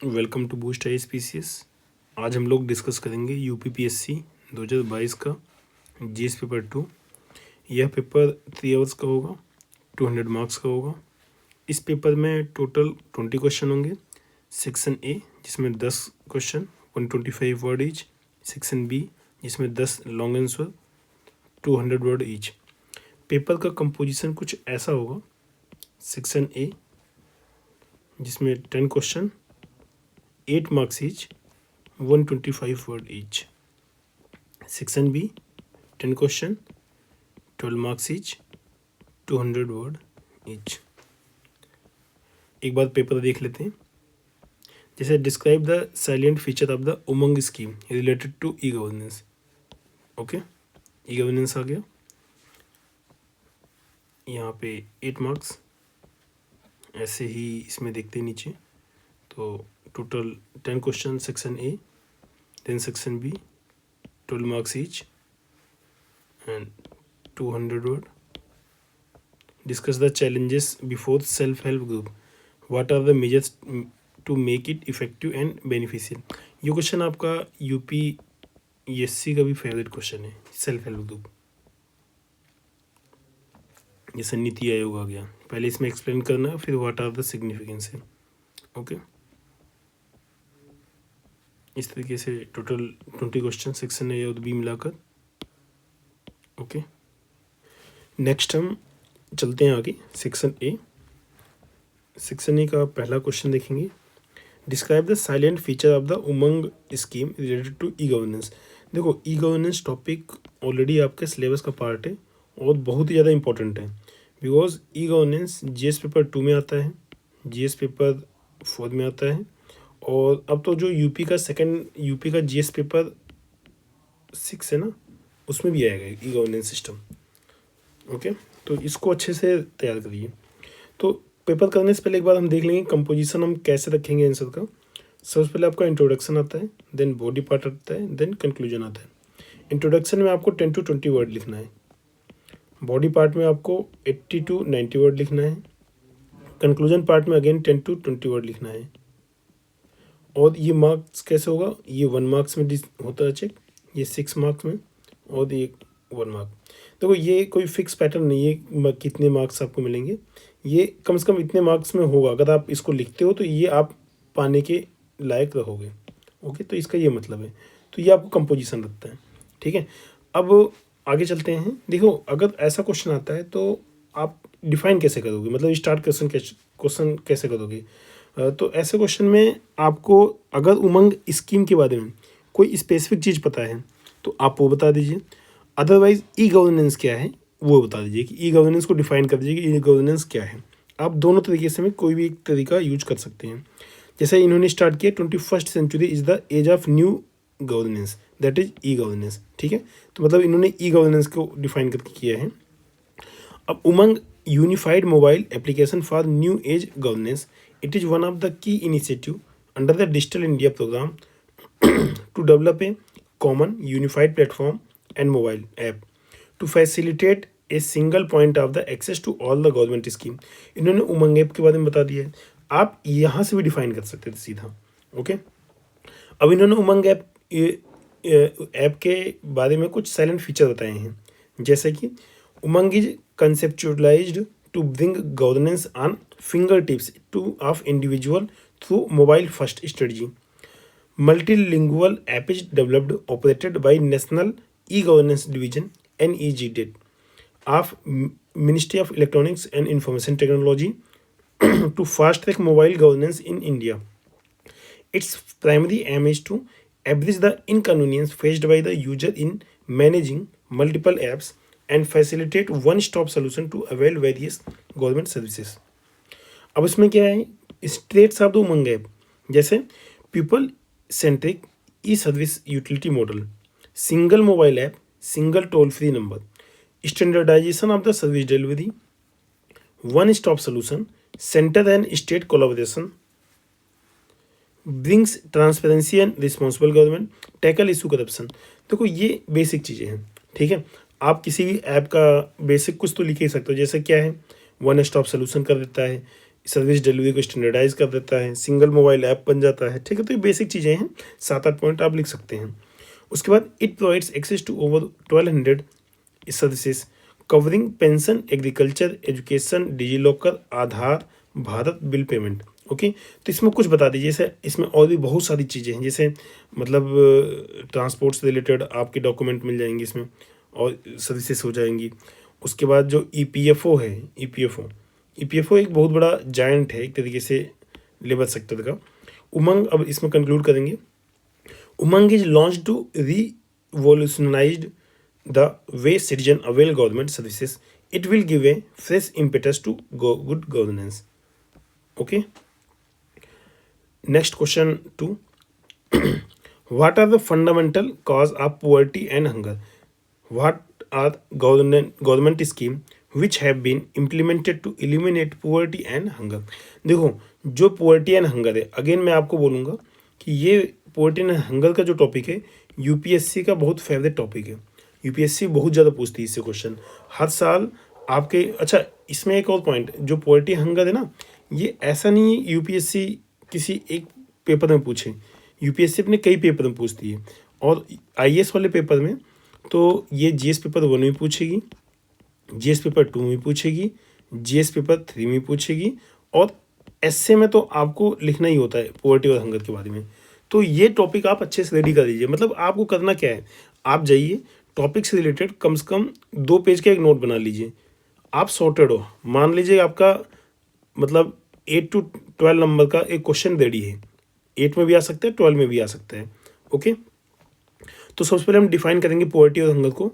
Welcome to boost ISPCS। आज हम लोग डिस्कस करेंगे UPPSC 2022 का GS पेपर 2। यह पेपर 3 आवर्स का होगा, 200 मार्क्स का होगा। इस पेपर में टोटल 20 क्वेश्चन होंगे। सेक्शन ए जिसमें 10 question 125 word each. Section B जिसमें 10 long answer 200 word each. Paper का कंपोजिशन कुछ ऐसा होगा। सेक्शन ए जिसमें 10 question 8 marks each, 125 word each. Section B 10 question 12 marks each, 200 word each. एक बार पेपर देख लेते हैं। जैसे describe the silent feature of the Umang scheme related to E governance. Okay, e governance आ गया यहाँ पे 8 मार्क्स। ऐसे ही इसमें देखते हैं नीचे, तो total 10 question section A, then section B 12 marks each and 200 word. Discuss the challenges before self-help group. What are the measures to make it effective and beneficial? ये क्वेश्चन आपका UPSC का भी फेवरेट क्वेश्चन है। Self help group जैसे नीति आयोग आ गया, पहले इसमें explain करना है, फिर व्हाट आर द सिग्निफिकेंस है। ओके, इस तरीके से टोटल 20 क्वेश्चन सेक्शन ए और बी मिलाकर। ओके, नेक्स्ट हम चलते हैं आगे। सेक्शन ए का पहला क्वेश्चन देखेंगे। Describe the silent feature of the Umang scheme related to E governance. देखो, ई गवर्नेंस टॉपिक ऑलरेडी आपके सिलेबस का पार्ट है और बहुत ही ज़्यादा इंपॉर्टेंट है, because E governance GS paper 2 में आता है, GS पेपर 4 में आता है, और अब तो जो यूपी का GS पेपर 6 है ना, उसमें भी आएगा ई गवर्नेंस सिस्टम। ओके, तो इसको अच्छे से तैयार करिए। तो पेपर करने से पहले एक बार हम देख लेंगे कंपोजिशन हम कैसे रखेंगे आंसर का। सबसे पहले आपका इंट्रोडक्शन आता है, देन बॉडी पार्ट आता है, देन कंक्लूजन आता है। इंट्रोडक्शन में आपको 10 to 20 वर्ड लिखना है, बॉडी पार्ट में आपको 80 to 90 वर्ड लिखना है, कंक्लूजन पार्ट में अगेन 10 to 20 वर्ड लिखना है। और ये मार्क्स कैसे होगा, ये 1 मार्क्स में होता है चेक, ये 6 मार्क्स में, और ये 1 मार्क। देखो, ये कोई फिक्स पैटर्न नहीं है कितने मार्क्स आपको मिलेंगे, ये कम से कम इतने मार्क्स में होगा। अगर आप इसको लिखते हो तो ये आप पाने के लायक रहोगे। ओके, तो इसका ये मतलब है। तो ये आपको कंपोजिशन रखता है, ठीक है। अब आगे चलते हैं। देखो, अगर ऐसा क्वेश्चन आता है तो आप डिफाइन कैसे करोगे, मतलब स्टार्ट क्वेश्चन कैसे करोगे। तो ऐसे क्वेश्चन में आपको अगर उमंग स्कीम के बारे में कोई स्पेसिफिक चीज़ पता है तो आप वो बता दीजिए, अदरवाइज ई गवर्नेंस क्या है वो बता दीजिए कि ई गवर्नेंस को डिफाइन कर दीजिए कि ई गवर्नेंस क्या है। आप दोनों तरीके से में कोई भी एक तरीका यूज कर सकते हैं। जैसे इन्होंने स्टार्ट किया 21st century is the age of new governance, that is E governance, ठीक है। तो मतलब इन्होंने ई गवर्नेंस को डिफाइन करके किया है। अब Umang unified mobile application for new age governance, it is one of the key initiative under the Digital India program to develop a common unified platform and mobile app to facilitate a single point of the access to all the government scheme। इन्होंने उमंग app के बारे में बता दिया है, आप यहाँ से भी डिफाइन कर सकते थे सीधा। ओके, अब इन्होंने उमंग ऐप के बारे में कुछ साइलेंट फीचर बताए हैं, जैसे कि Umang is conceptualised to bring governance on fingertips of individual through mobile first strategy. Multilingual app is developed operated by National E-Governance Division NEGDID of Ministry of Electronics and Information Technology to fast track mobile governance in India. Its primary aim is to abridge the inconvenience faced by the user in managing multiple apps and facilitate one-stop solution to avail various government services। अब इसमें क्या है, status of the Umang app, जैसे people centric e service utility model, single mobile app, single toll free number, standardisation of the service delivery, one stop solution, centre and state collaboration, brings transparency and responsible government, tackle issue corruption. देखो, ये basic चीज़ें हैं, ठीक है। आप किसी भी app का बेसिक कुछ तो लिख ही सकते हो, जैसे क्या है, वन स्टॉप सोल्यूशन कर देता है, सर्विस डिलीवरी को स्टैंडर्डाइज कर देता है, सिंगल मोबाइल ऐप बन जाता है, ठीक है। तो ये बेसिक चीज़ें हैं, 7-8 पॉइंट आप लिख सकते हैं। उसके बाद it provides access to over 1200 services covering pension, agriculture, education, DigiLocker, Aadhaar, Bharat bill payment. Okay, तो इसमें कुछ बता दीजिए। जैसे इसमें और भी बहुत सारी चीज़ें हैं, जैसे मतलब ट्रांसपोर्ट से रिलेटेड आपके डॉक्यूमेंट मिल जाएंगे इसमें और सर्विसेज हो जाएंगी। उसके बाद जो ईपीएफओ है, ईपीएफओ एक बहुत बड़ा जायंट है एक तरीके से लेबर सेक्टर का। उमंग, अब इसमें कंक्लूड करेंगे। Umang is launch to revolutionise the way citizen avail government services. It will give a fresh impetus to good governance. Okay, next question 2. What are the fundamental cause of poverty and hunger? What are government scheme which have been implemented to eliminate poverty and hunger? देखो, जो poverty and hunger है, again मैं आपको बोलूँगा कि ये poverty and hunger का जो टॉपिक है यूपीएससी का बहुत फेवरेट टॉपिक है। यूपीएससी बहुत ज़्यादा पूछती है इससे क्वेश्चन हर साल आपके। अच्छा, इसमें एक और पॉइंट, जो पोवर्टी हंगर है ना, ये ऐसा नहीं है यूपीएससी किसी एक पेपर में पूछे, यूपीएससी अपने कई पेपर में पूछती है। और आईएएस वाले पेपर में तो ये जीएस पेपर 1 में पूछेगी, जीएस पेपर 2 में पूछेगी, जीएस पेपर 3 में पूछेगी, और एसए में तो आपको लिखना ही होता है पोवर्टी और हंगर के बारे में। तो ये टॉपिक आप अच्छे से रेडी कर दीजिए। मतलब आपको करना क्या है, आप जाइए टॉपिक से रिलेटेड कम से कम 2 पेज का एक नोट बना लीजिए। आप सॉर्टेड हो, मान लीजिए आपका मतलब 8 to 12 नंबर का एक क्वेश्चन रेडी है, 8 में भी आ सकता है, 12 में भी आ सकता है। ओके, तो सबसे पहले हम डिफाइन करेंगे पोवर्टी और हंगर को।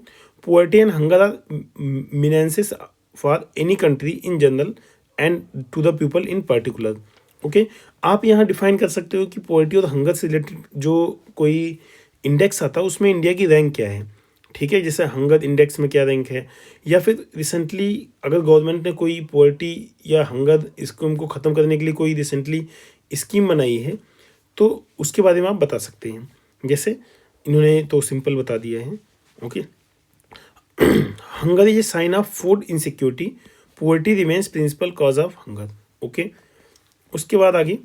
Poverty and hunger are menaces for any country in general and to the people in particular. Okay, आप यहाँ डिफाइन कर सकते हो कि पोवर्टी और हंगर से रिलेटेड जो कोई इंडेक्स आता है उसमें इंडिया की रैंक क्या है, ठीक है। जैसे हंगर इंडेक्स में क्या रैंक है, या फिर रिसेंटली अगर गवर्नमेंट ने कोई पोवर्टी या हंगर स्कीम को ख़त्म करने के लिए कोई रिसेंटली स्कीम बनाई है तो उसके बारे में आप बता सकते हैं। जैसे इन्होंने तो सिंपल बता दिया है। Okay, hunger is a sign of food insecurity, poverty remains principal cause of hunger. Okay, उसके बाद आगे,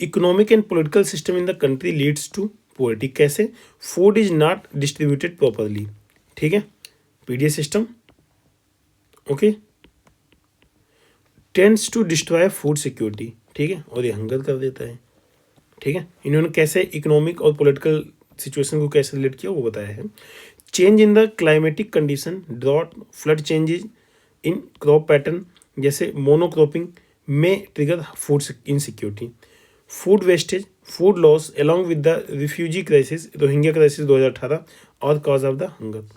economic and political system in the country leads to poverty. कैसे? Food is not distributed properly, ठीक है, PDA system. Okay, tends to destroy food security, ठीक है, और ये हंगर कर देता है, ठीक है। इन्होंने कैसे इकोनॉमिक और पॉलिटिकल सिचुएशन को कैसे रिलेट किया वो बताया है। Change in the climatic condition, drought, flood changes in crop pattern, जैसे मोनोक्रॉपिंग में trigger food insecurity. Food wastage, food loss along with the refugee crisis, Rohingya crisis 2018 और cause of the hunger.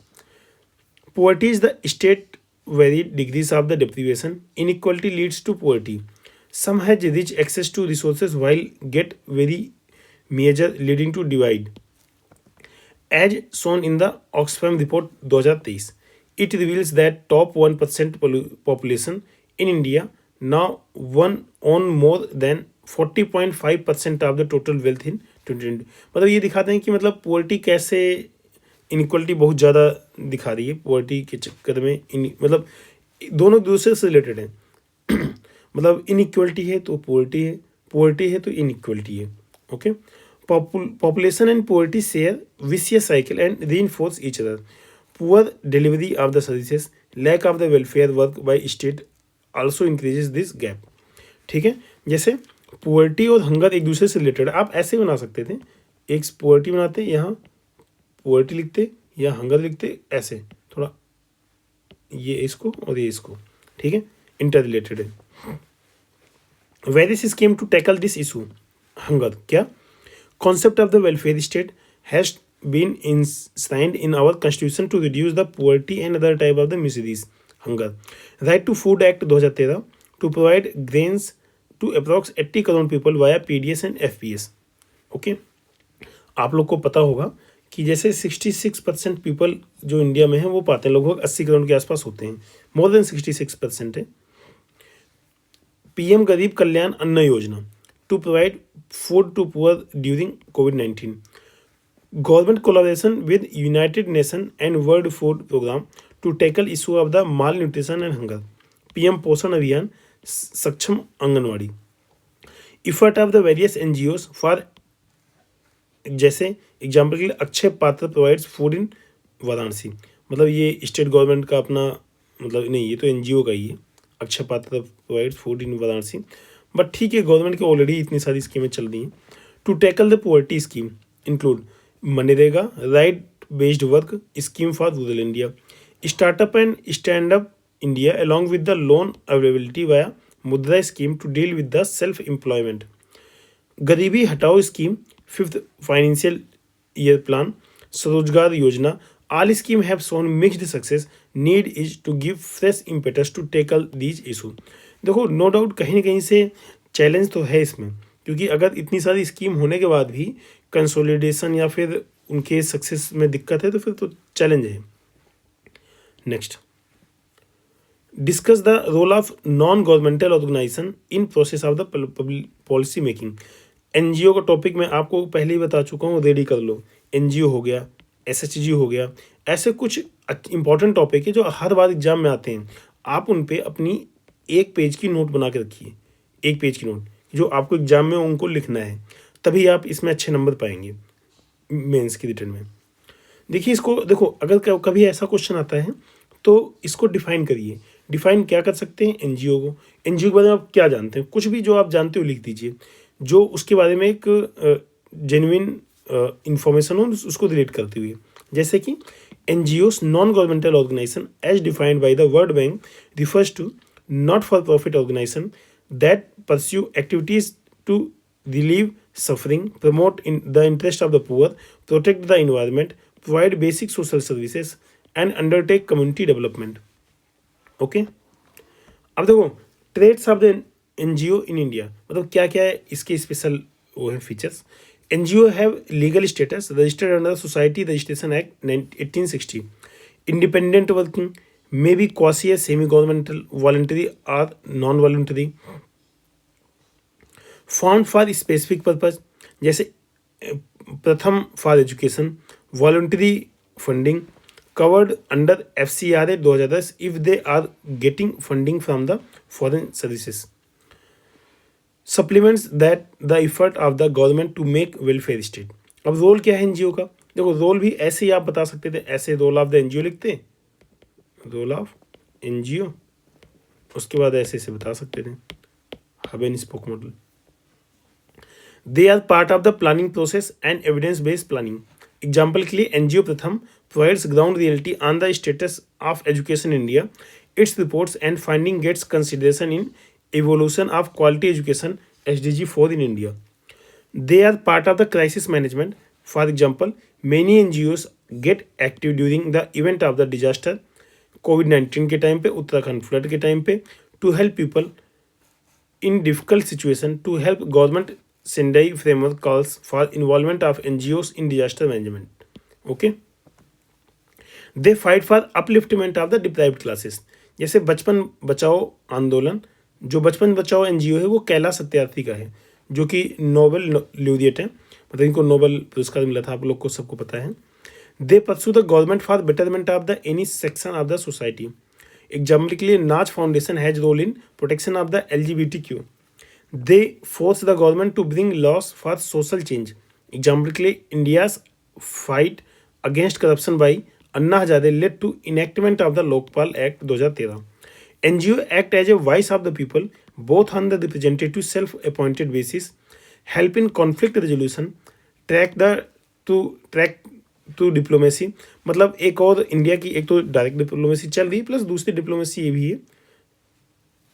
Poverty is the state varied degrees of the deprivation. Inequality leads to poverty. Some has rich access to resources while get very major leading to divide. As shown in the Oxfam report 2023, it reveals that top 1% population in India now own more than 40.5% of the total wealth in 2020। मतलब ये दिखाते हैं कि मतलब poverty कैसे inequality बहुत ज़्यादा दिखा रही है। पोवर्टी के चक्कर में मतलब दोनों दूसरे से रिलेटेड हैं। मतलब इनइक्वलिटी है तो पोवर्टी है, पोवर्टी है तो इनइक्वलिटी है। Okay, population and poverty share vicious cycle and reinforce each other. Poor delivery of the services, lack of the welfare work by state also increases this gap, ठीक है। जैसे poverty और hunger एक दूसरे से रिलेटेड, आप ऐसे बना सकते थे, एक पोवर्टी बनाते यहाँ पोवर्टी लिखते या हंगर लिखते, ऐसे थोड़ा ये इसको और ये इसको, ठीक है, इंटर रिलेटेड है। Various scheme to tackle this issue hunger, क्या? Concept of the welfare state has been inscribed in our constitution to reduce the poverty and other type of the miseries hunger. Right to food act 2013 to provide grains to approx 80 crore people via PDS and FPS. Okay, आप लोग को पता होगा कि जैसे 66% people जो India में है वो पाते हैं, लगभग 80 करोड़ के आसपास होते हैं, मोर देन 66% है। पीएम गरीब Kalyan Anna Yojana to provide food to poor during कोविड-19। Government collaboration with United Nation and World Food Programme to tackle issue of the malnutrition and hunger. PM Poshan Abhiyan Saksham Anganwadi. Effort of the various NGOs for, जैसे example के लिए अक्षय पात्र provides food in Varanasi, मतलब ये state government का अपना, मतलब नहीं, ये तो एनजीओ का ही है, अक्षय पात्र provides food in Varanasi. But ठीक है, गवर्नमेंट की ऑलरेडी इतनी सारी स्कीमें चल रही हैं। To tackle the poverty scheme include MNREGA, right based work scheme for rural India, startup and stand up India along with the loan availability via Mudra scheme to deal with the self employment, Garibi Hatao scheme, fifth financial year plan, Swarojgar Yojana, all scheme have shown mixed success, need is to give fresh impetus to tackle these issue। देखो, no doubt कहीं ना कहीं से challenge तो है इसमें, क्योंकि अगर इतनी सारी स्कीम होने के बाद भी कंसोलिडेशन या फिर उनके सक्सेस में दिक्कत है तो फिर तो चैलेंज है। Next, discuss the role of non governmental organisation in process of the policy making. NGO का टॉपिक मैं आपको पहले ही बता चुका हूँ, रेडी कर लो। एनजीओ हो गया, एसएचजी हो गया, ऐसे कुछ इंपॉर्टेंट टॉपिक है जो हर बार एग्जाम में आते हैं। आप उन पे अपनी एक पेज की नोट बना के रखिए, एक पेज की नोट जो आपको एग्जाम में उनको लिखना है, तभी आप इसमें अच्छे नंबर पाएंगे मेंस की रिटर्न में। देखिए इसको, देखो अगर कभी ऐसा क्वेश्चन आता है तो इसको डिफाइन करिए। डिफाइन क्या कर सकते हैं? एनजीओ को। एनजीओ के बारे में आप क्या जानते हैं? कुछ भी जो आप जानते हो लिख दीजिए, जो उसके बारे में एक जेन्युइन इंफॉर्मेशन हो उसको रिलेट करती हुई, जैसे कि NGOs non governmental organisation as defined by the World Bank refers to not for profit organisation that pursue activities to relieve suffering, promote in the interest of the poor, protect the environment, provide basic social services and undertake community development. Okay, अब देखो traits of the NGO in India, मतलब क्या क्या है इसके special वो है features. NGO have legal status registered under the Society Registration Act 1860. Independent working, may be quasi semi-governmental, voluntary or non-voluntary. Formed for specific purpose, जैसे प्रथम for education, voluntary funding, covered under FCRA 2010 if they are getting funding from the foreign services. Supplements that the effort of the government to make welfare state. अब role क्या है NGO का? देखो role भी ऐसे ही आप बता सकते थे, ऐसे रोल ऑफ द एनजीओ लिखते, रोल ऑफ एनजीओ, उसके बाद ऐसे से बता सकते थे, hub and spoke model. They are part of the planning process and evidence based planning. Example के लिए NGO Pratham provides ground reality on the status of education in India, its reports and finding gets consideration in evolution of quality education SDG 4 in India. They are part of the crisis management. For example, many NGOs get active during the event of the disaster, COVID-19 के time पे, Uttarakhand flood के time पे, to help people in difficult situation, to help government Sendai framework calls for involvement of NGOs in disaster management. Okay. They fight for upliftment of the deprived classes. जैसे बचपन बचाओ आंदोलन, जो बचपन बचाओ एनजीओ है वो कैलाश सत्यार्थी का है, जो कि नोबेल ल्यूरिएट है, मतलब इनको नोबेल पुरस्कार मिला था, आप लोग को सबको पता है। They pursue the government for betterment of the any section of the society. Example के लिए Naz foundation has role in protection of the LGBTQ। They force the government to bring laws for social change. Example के लिए India's fight against corruption by Anna Hazare led to enactment of the Lokpal act 2013। NGO act as a voice of the people, both on the representative self-appointed basis, help in conflict resolution, track to diplomacy। मतलब एक और India की एक तो direct diplomacy चल रही है, plus दूसरी डिप्लोमेसी ये भी है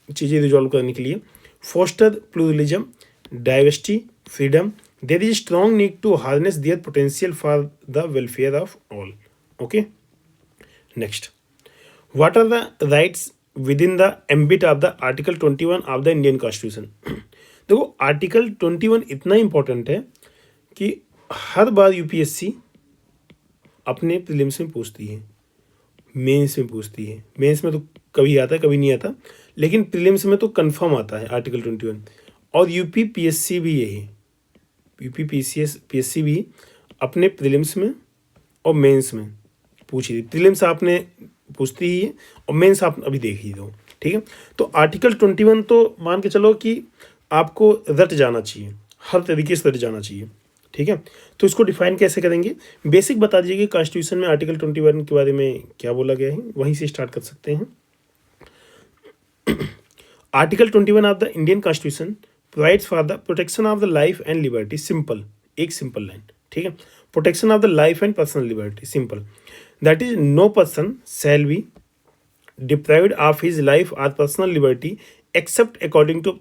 चीज़ें रिजॉल्व करने के लिए। Foster pluralism, diversity, freedom, there is strong need to harness their potential for the welfare of all. Okay, next, what are the rights within the ambit of the article 21 of the Indian constitution. देखो article 21 इतना important है कि हर बार UPSC अपने prelims में पूछती है, mains में पूछती है। मेंस में तो कभी आता है कभी नहीं आता, लेकिन प्रीलिम्स में तो कंफर्म आता है आर्टिकल 21। और यूपी पीएससी भी यही, यूपी पीएससी भी अपने प्रीलिम्स में और मेंस में पूछी थी। प्रीलिम्स आपने पूछती ही है और मेंस आप अभी देख ही दो, ठीक है। तो आर्टिकल 21 तो मान के चलो कि आपको रट जाना चाहिए, हर तरीके से रट जाना चाहिए, ठीक है। तो इसको डिफाइन कैसे करेंगे, बेसिक बता दीजिए कि कॉन्स्टिट्यूशन में आर्टिकल 21 के बारे में क्या बोला गया है, वहीं से स्टार्ट कर सकते हैं। Article 21 of the Indian constitution provides for the protection of the life and liberty, simple, एक सिंपल लाइन, ठीक है। Protection of the life and personal liberty, simple, that is no person shall be deprived of his life or personal liberty except according to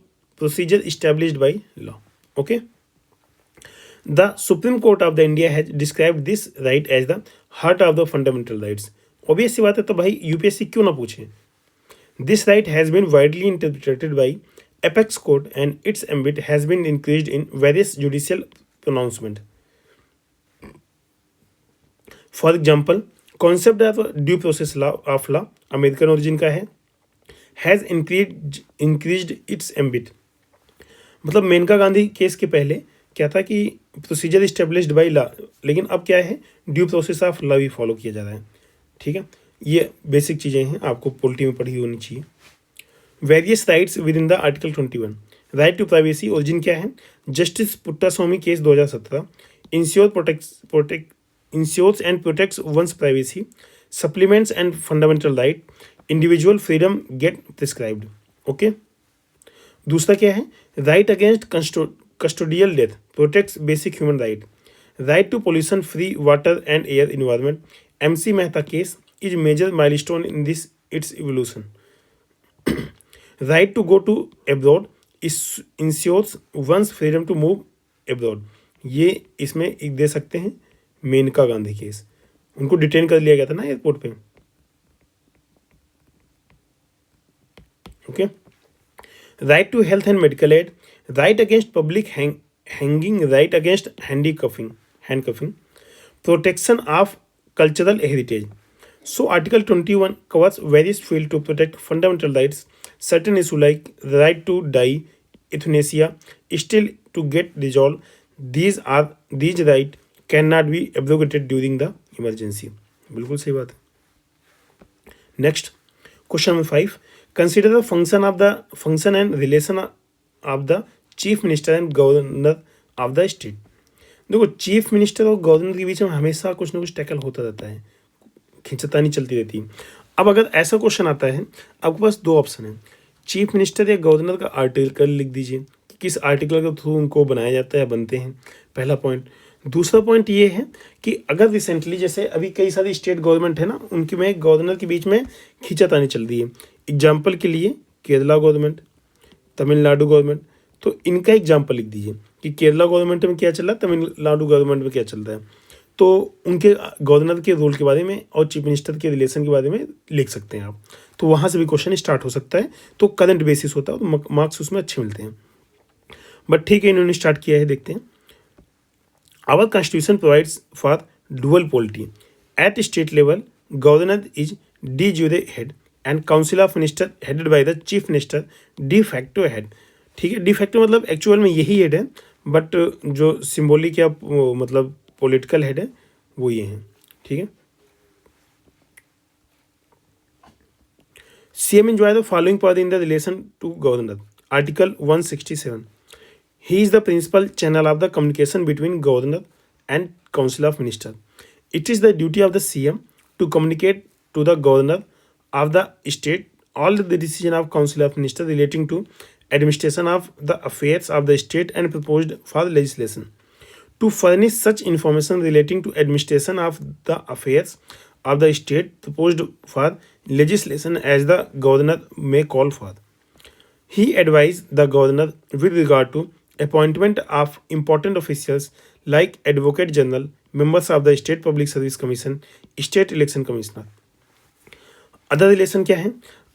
procedure established by law. Okay. The Supreme Court of the India has described this right as the heart of the fundamental rights. Obvious सी बात है, तो भाई UPSC क्यों ना पूछे। This right has been widely interpreted by apex court and its ambit has been increased in various judicial pronouncement. For example, concept of due process law of law American origin का है, has increased it's ambit. मतलब Maneka Gandhi case के पहले क्या था कि procedure established by law, लेकिन अब क्या है, ड्यू प्रोसेस ऑफ लॉ भी फॉलो किया जा रहा है, ठीक है। ये बेसिक चीज़ें हैं, आपको पॉलिटी में पढ़ी होनी चाहिए। Various rights within the article 21, right to privacy origin क्या है, justice Puttaswamy case 2017, ensures and protects one's privacy, supplements and fundamental right, individual freedom get prescribed. Okay. दूसरा क्या है, right against custodial death protects basic human right, right to pollution free water and air environment, MC Mehta case is major milestone in this its evolution, right to go to abroad ensures once freedom to move abroad, ये इसमें एक दे सकते हैं Maneka Gandhi case, उनको detain कर लिया गया था ना एयरपोर्ट पे, okay. Right to health and medical aid, right against public hanging, right against handcuffing, protection of cultural heritage. So article 21 covers various fields to protect fundamental rights. Certain issues like the right to die, euthanasia, still to get resolved. These rights cannot be abrogated during the emergency. बिल्कुल सही बात है। Next question number 5, consider the function and relation of the chief minister and governor of the state. देखो, chief minister और governor के बीच में हमेशा कुछ ना कुछ टैकल होता रहता है, खिंचतानी चलती रहती है। अब अगर ऐसा क्वेश्चन आता है, आपके पास दो ऑप्शन है, चीफ मिनिस्टर या गवर्नर का आर्टिकल लिख दीजिए कि किस आर्टिकल के थ्रू उनको बनाया जाता है, बनते हैं, पहला पॉइंट। दूसरा पॉइंट ये है कि अगर रिसेंटली जैसे अभी कई सारी स्टेट गवर्नमेंट है ना, उनकी में गवर्नर के बीच में खींचातानी चल रही है। एग्जाम्पल के लिए केरला गवर्नमेंट, तमिलनाडु गवर्नमेंट, तो इनका एग्जाम्पल लिख दीजिए कि केरला गवर्नमेंट में क्या चल रहा है, तमिलनाडु गवर्नमेंट में क्या चल रहा है, तो उनके गवर्नर के रोल के बारे में और चीफ मिनिस्टर के रिलेशन के बारे में लिख सकते हैं आप। तो वहाँ से भी क्वेश्चन स्टार्ट हो सकता है, तो करंट बेसिस होता है, तो मार्क्स उसमें अच्छे मिलते हैं। बट ठीक है, इन्होंने स्टार्ट किया है, देखते हैं। Our constitution provides for dual polity. At state level, governor is de jure head and council of minister headed by the chief minister de facto head. ठीक है, de facto मतलब एक्चुअल में यही हेड है, बट जो symbolic या मतलब political head है वो ये हैं, ठीक है। CM enjoy the following power in the relation to governor. Article 167. He is the principal channel of the communication between governor and council of minister. It is the duty of the CM to communicate to the governor of the state all the decision of council of minister relating to administration of the affairs of the state and proposed for legislation. To furnish such information relating to administration of the affairs of the state proposed for legislation as the governor may call for. He advised the governor with regard to appointment of important officials like Advocate General, members of the State Public Service Commission, State Election Commissioner. Other relation क्या है?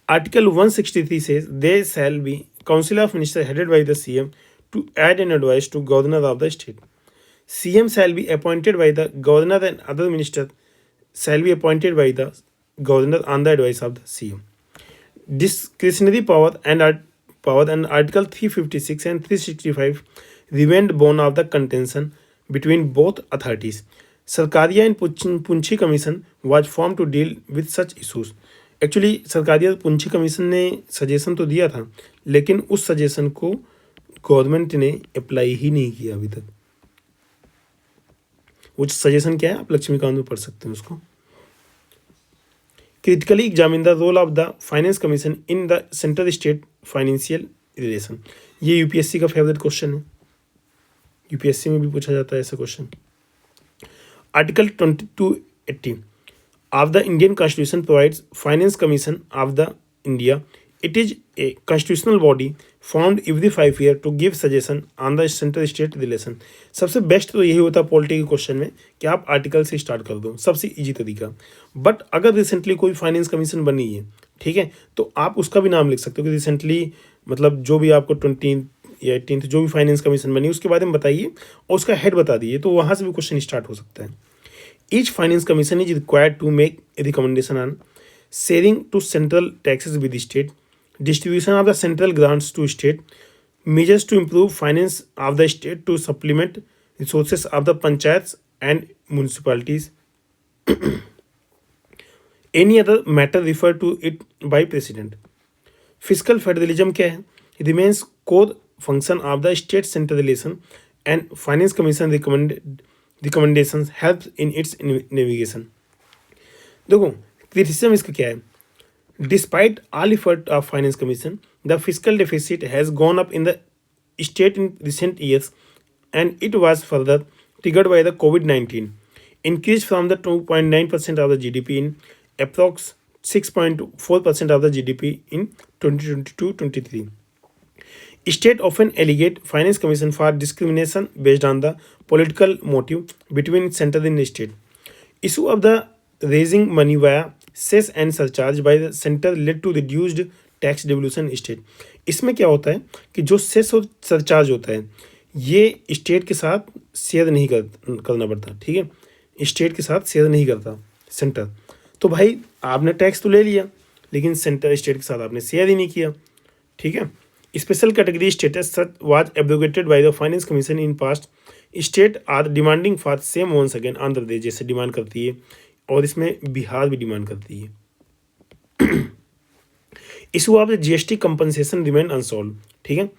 Article 163 says there shall be Council of Ministers headed by the CM to aid and advise to Governor of the state. CM shall be appointed by the Governor and other ministers shall be appointed by the Governor on the advice of the CM. Discretionary power and Article 356 and 365 remained born of the contention between both authorities. Sarkaria and Punchi Commission was formed to deal with such issues. Actually सरकारी Punchhi commission ने suggestion तो दिया था, लेकिन उस suggestion को government ने apply ही नहीं किया अभी तक। वो सजेशन क्या है आप लक्ष्मीकांत में पढ़ सकते हैं उसको। Critically examine the role of the finance commission in the central state financial relation. ये यूपीएससी का फेवरेट क्वेश्चन है, यूपीएससी में भी पूछा जाता है ऐसा question. Article 2280 of the Indian Constitution provides Finance Commission of the India. It is a constitutional body formed every 5 years to give suggestion on the central state relation. सबसे best तो यही होता है पॉलिटी के क्वेश्चन में कि आप article से स्टार्ट कर दो, सबसे इजी तरीका। बट अगर रिसेंटली कोई फाइनेंस कमीशन बनी है, ठीक है, तो आप उसका भी नाम लिख सकते हो कि रिसेंटली मतलब जो भी आपको 20 या 18 जो भी फाइनेंस कमीशन बनी उसके बारे में बताइए और उसका हेड बता दीजिए, तो वहाँ से भी क्वेश्चन स्टार्ट हो सकता है। Each finance commission is required to make a recommendation on sharing to central taxes with the state, distribution of the central grants to state, measures to improve finance of the state to supplement resources of the panchayats and municipalities, any other matter referred to it by president. Fiscal federalism क्या है? It remains core function of the state central relation and finance commission recommendations help in its navigation. देखो criticism इसका क्या है? Despite all effort of finance commission, the fiscal deficit has gone up in the state in recent years, and it was further triggered by the COVID-19 increase from the 2.9% of the GDP in approx 6.4% of the GDP in 2022-23. State often allegate finance commission for discrimination based on the political motive between central and state. Issue of the raising money via cess and surcharge by the center led to reduced tax devolution state. इसमें क्या होता है कि जो cess और surcharge होता है ये स्टेट के साथ शेयर नहीं करना पड़ता, ठीक है, स्टेट के साथ शेयर नहीं करता सेंटर। तो भाई आपने टैक्स तो ले लिया लेकिन सेंटर स्टेट के साथ आपने शेयर ही नहीं किया, ठीक है। Special category status was abrogated by the finance commission in past. State are demanding for same once again, Andhra Pradesh जैसे डिमांड करती है और इसमें बिहार भी डिमांड करती है। Issue of the GST compensation remain unsolved, ठीक है।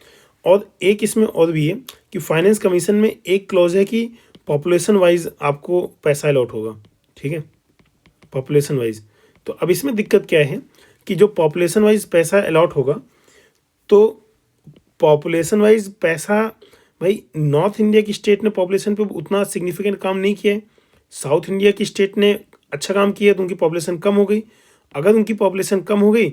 और एक इसमें और भी है कि फाइनेंस कमीशन में एक क्लॉज है कि पॉपुलेशन वाइज आपको पैसा अलॉट होगा, ठीक है, पॉपुलेशन वाइज। तो अब इसमें दिक्कत क्या है कि जो पॉपुलेशन वाइज पैसा अलॉट होगा तो पॉपुलेशन वाइज पैसा, भाई नॉर्थ इंडिया की स्टेट ने पॉपुलेशन पे उतना सिग्निफिकेंट काम नहीं किया है, साउथ इंडिया की स्टेट ने अच्छा काम किया तो उनकी पॉपुलेशन कम हो गई। अगर उनकी पॉपुलेशन कम हो गई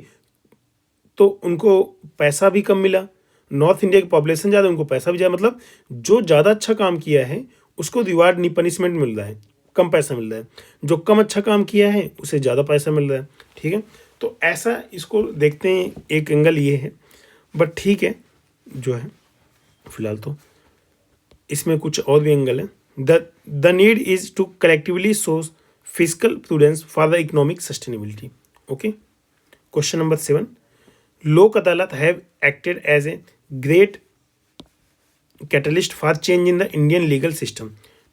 तो उनको पैसा भी कम मिला, नॉर्थ इंडिया की पॉपुलेशन ज़्यादा उनको पैसा भी ज़्यादा, मतलब जो ज़्यादा अच्छा काम किया है उसको रिवार्ड नहीं पनिशमेंट मिल रहा है, कम पैसा मिल रहा है, जो कम अच्छा काम किया है उसे ज़्यादा पैसा मिल रहा है, ठीक है। तो ऐसा इसको देखते हैं, एक एंगल ये है, बट ठीक है जो है फिलहाल तो इसमें कुछ और भी एंगल है। The need is to collectively source physical prudence for the economic sustainability. Okay, question number 7, Lok Adalat have acted as a great catalyst for change in the Indian legal system,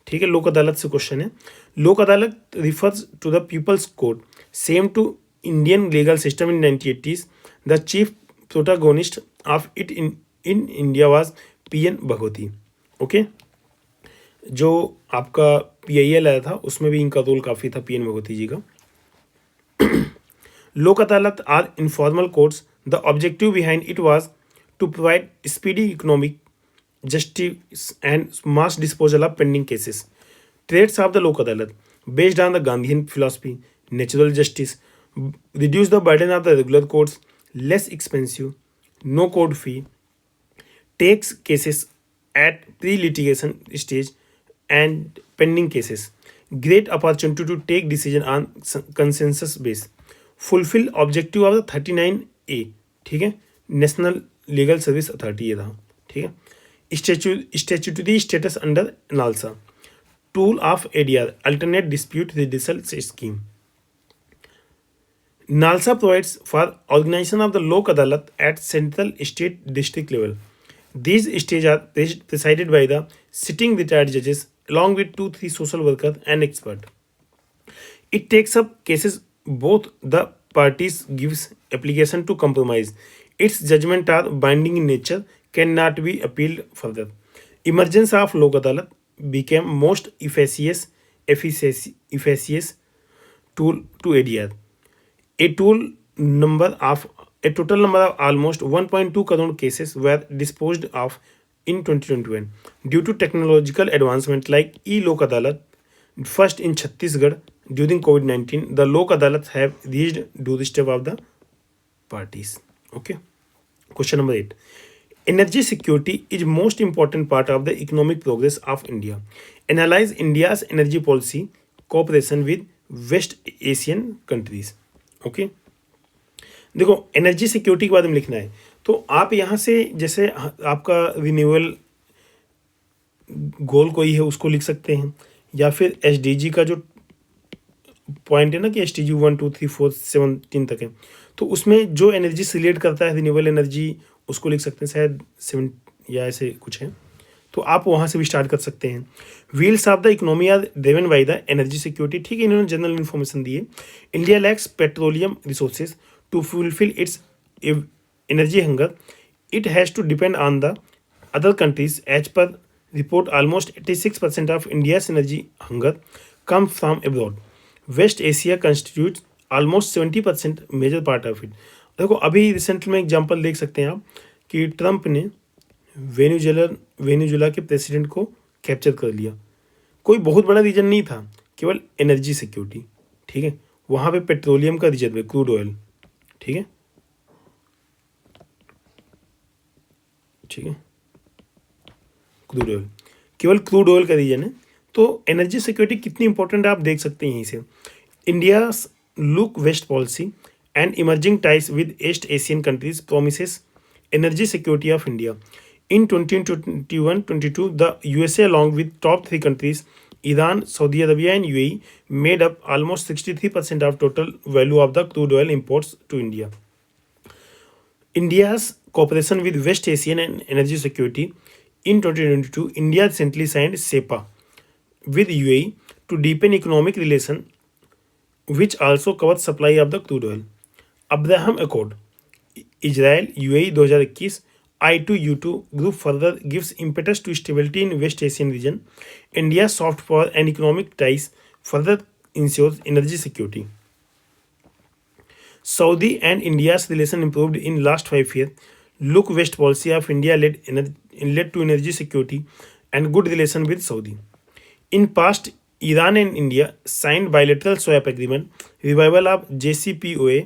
ठीक है। लोक अदालत से क्वेश्चन है। Lok Adalat refers to the people's court same to Indian legal system in 1980s। The chief protagonist of it in India was P N Bhagwati. Okay, जो आपका PIL आया था उसमें भी इनका रोल काफ़ी था, पीएन भगवती जी का। Lok Adalat are informal courts. The objective behind it was to provide speedy economic justice and mass disposal of pending cases. Traits of the Lok Adalat based on the Gandhian philosophy, natural justice, reduce the burden of the regular courts, less expensive, no code fee, takes cases at pre-litigation stage and pending cases, great opportunity to take decision on consensus base, fulfill objective of the 39A, ठीक है, national legal service authority ये था, ठीक है। Statutory status under NALSA, tool of ADR alternate dispute redressal scheme. NALSA provides for organization of the Lok Adalat at central state district level. These stages are presided by the sitting retired judges along with 2-3 social workers and experts. It takes up cases both the parties gives application to compromise. Its judgment are binding in nature, cannot be appealed further. Emergence of Lok Adalat became most efficacious tool to ADR. A tool number of a total number of almost 1.2 crore cases were disposed of in 2021 due to technological advancement like e-Lok Adalat. First in Chhattisgarh during COVID-19, the Lok Adalats have reached doorstep of the parties. Okay. Question number 8. Energy security is most important part of the economic progress of India. Analyze India's energy policy cooperation with West Asian countries. Okay. देखो energy security के बारे में लिखना है तो आप यहाँ से जैसे आपका रिन्यूएबल गोल कोई है उसको लिख सकते हैं या फिर एसडीजी का जो पॉइंट है ना कि एसडीजी 1 2 3 4 17 तक है तो उसमें जो एनर्जी से रिलेट करता है रिन्यूएबल एनर्जी उसको लिख सकते हैं शायद 7 या ऐसे कुछ है तो आप वहाँ से भी स्टार्ट कर सकते हैं. Wheels of the economy are driven by the energy security. ठीक है, इन्होंने जनरल इन्फॉर्मेशन दी है. India lacks petroleum resources to fulfil its energy hunger. It has to depend on the other countries. As per report, almost 86% of India's energy hunger comes from abroad. West Asia constitutes almost 70% major part of it. देखो अभी recent में example देख सकते हैं आप कि Trump ने Venezuela के प्रेसिडेंट को कैप्चर कर लिया. कोई बहुत बड़ा रीजन नहीं था, केवल एनर्जी सिक्योरिटी. ठीक है, वहाँ पे पेट्रोलियम का रिजर्व है, क्रूड ऑयल. ठीक है, ठीक है, क्रूड ऑयल, केवल क्रूड ऑयल का रीजन है. तो एनर्जी सिक्योरिटी कितनी इंपॉर्टेंट है आप देख सकते हैं यहीं से. India look west policy and emerging ties with east Asian countries promises energy security of India. In 2021-22 the USA along with top 3 countries Iran, Saudi Arabia and UAE made up almost 63% of total value of the crude oil imports to India. India's cooperation with West Asian and energy security. In 2022, India recently signed SEPA with UAE to deepen economic relation, which also covers supply of the crude oil. Abraham Accord, Israel, UAE 2021. I2U2 group further gives impetus to stability in West Asian region. India's soft power and economic ties further ensures energy security. Saudi and India's relation improved in last 5 years. Look West policy of India led to energy security and good relation with Saudi. In past, Iran and India signed bilateral swap agreement. Revival of JCPOA,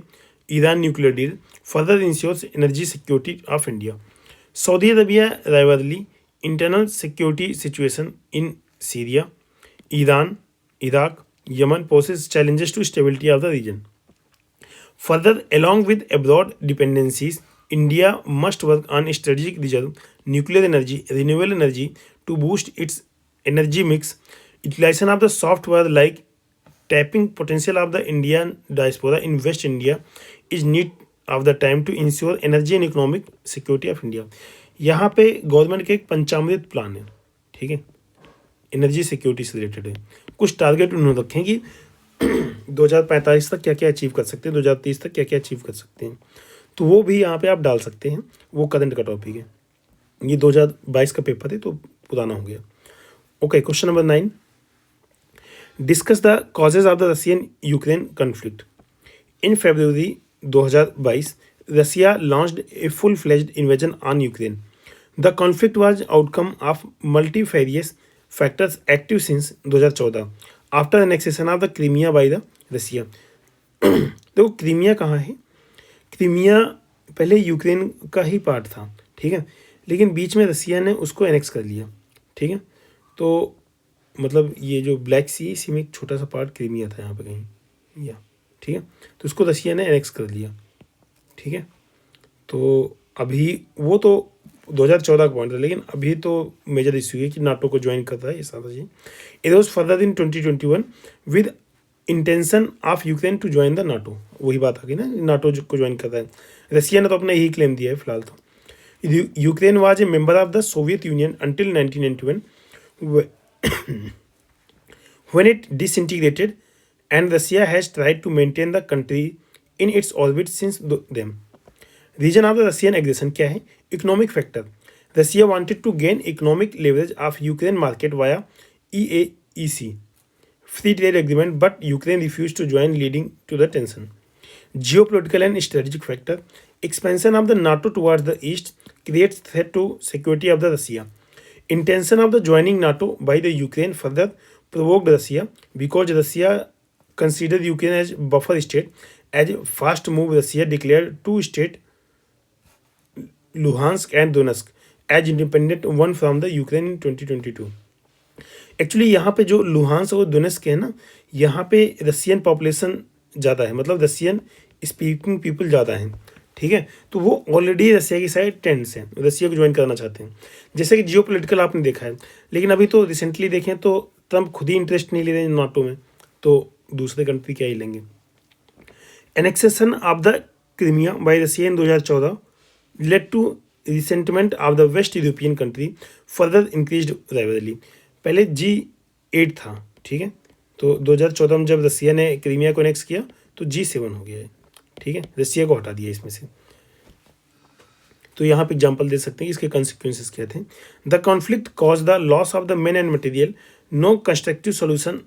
Iran nuclear deal, further ensures energy security of India. Saudi Arabia rivalry, internal security situation in Syria, Iran, Iraq, Yemen poses challenges to stability of the region. Further, along with abroad dependencies, India must work on strategic reserve, nuclear energy, renewable energy to boost its energy mix. Utilization of the software like tapping potential of the Indian diaspora in West India is need of the time to ensure energy and economic security of India. यहाँ पे government के एक पंचामृत plan है. ठीक है, energy security से related है. कुछ टारगेट उन्होंने रखे हैं कि 2045 तक क्या क्या अचीव कर सकते हैं, 2030 तक क्या क्या अचीव कर सकते हैं. तो वो भी यहाँ पे आप डाल सकते हैं. वो करंट का टॉपिक है. ये 2022 का पेपर है तो पुराना हो गया. Okay, question number 9. Discuss the causes of the Russian Ukraine conflict. In February 2022 Russia launched a full fledged invasion on Ukraine. The conflict was outcome of multifarious factors active since 2014 after annexation of the Crimea by the Russia. देखो Crimea कहाँ है? Crimea पहले Ukraine का ही part था. ठीक है, लेकिन बीच में रशिया ने उसको एनेक्स कर लिया. ठीक है, तो मतलब ये जो ब्लैक सी इसी में एक छोटा सा पार्ट क्रीमिया था यहाँ पे कहीं या. ठीक है, तो उसको रशिया ने एनेक्स कर लिया. ठीक है, तो अभी वो तो 2014 का पॉइंट था, लेकिन अभी तो मेजर इशू है कि नाटो को ज्वाइन कर रहा है ये सारा चीज़. It was further in 2021 with intention of Ukraine to join the NATO. वही बात आ गई ना, नाटो को ज्वाइन कर रहा है. रशिया ने तो अपना यही क्लेम दिया है फिलहाल. तो Ukraine was a member of the Soviet union until 1991 when it disintegrated, and Russia has tried to maintain the country in its orbit since them. Reason of the Russian aggression क्या है? Economic factor. Russia wanted to gain economic leverage of Ukraine market via EAEC free trade agreement, but Ukraine refused to join, leading to the tension. Geopolitical and strategic factor. Expansion of the NATO towards the east creates threat to security of the Russia. Intention of the joining NATO by the Ukraine further provoked Russia because Russia considered Ukraine as buffer state. As fast move, Russia declared two states, Luhansk and Donetsk, as independent one from the Ukraine in 2022. Actually यहाँ पे जो Luhansk और Donetsk है ना, यहाँ पे Russian population ज़्यादा है, मतलब रशियन स्पीकिंग पीपल ज़्यादा हैं, ठीक है। तो वो ऑलरेडी रसिया की साइड टेंड्स हैं, रसिया को ज्वाइन करना चाहते हैं, जैसे कि जियोपॉलिटिकल आपने देखा है। लेकिन अभी तो रिसेंटली देखें तो ट्रम्प खुद ही इंटरेस्ट नहीं ले रहे हैं नाटो में, तो दूसरे कंट्री क्या ही लेंगे। Annexation of the Crimea by Russia in 2014 led to resentment of the west European country, further increased rivalry. पहले G8 था, ठीक है, तो 2014 में जब रसिया ने क्रीमिया को एनेक्स किया तो G7 हो गया है, ठीक है, रसिया को हटा दिया इसमें से। तो यहाँ पे एग्जांपल दे सकते हैं इसके कॉन्सिक्वेंसेस क्या थे। The conflict cause the loss of the man and material, no constructive solution,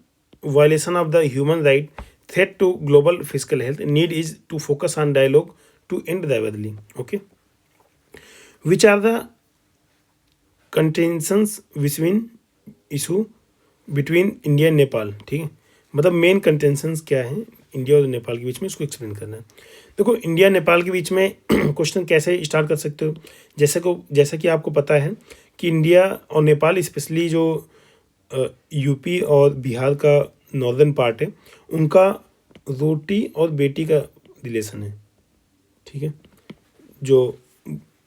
violation of the human right, threat to global physical health, need is to focus on dialogue to end rivalry. Okay, which are the contentions between issue between India and Nepal, ठीक है, मतलब main contentions क्या है India और नेपाल के बीच में, इसको explain करना है। देखो, इंडिया नेपाल के बीच में क्वेश्चन कैसे स्टार्ट कर सकते हो, जैसा कि आपको पता है कि इंडिया और नेपाल, स्पेशली जो यूपी और बिहार का नॉर्दर्न पार्ट है, उनका रोटी और बेटी का रिलेशन है, ठीक है। जो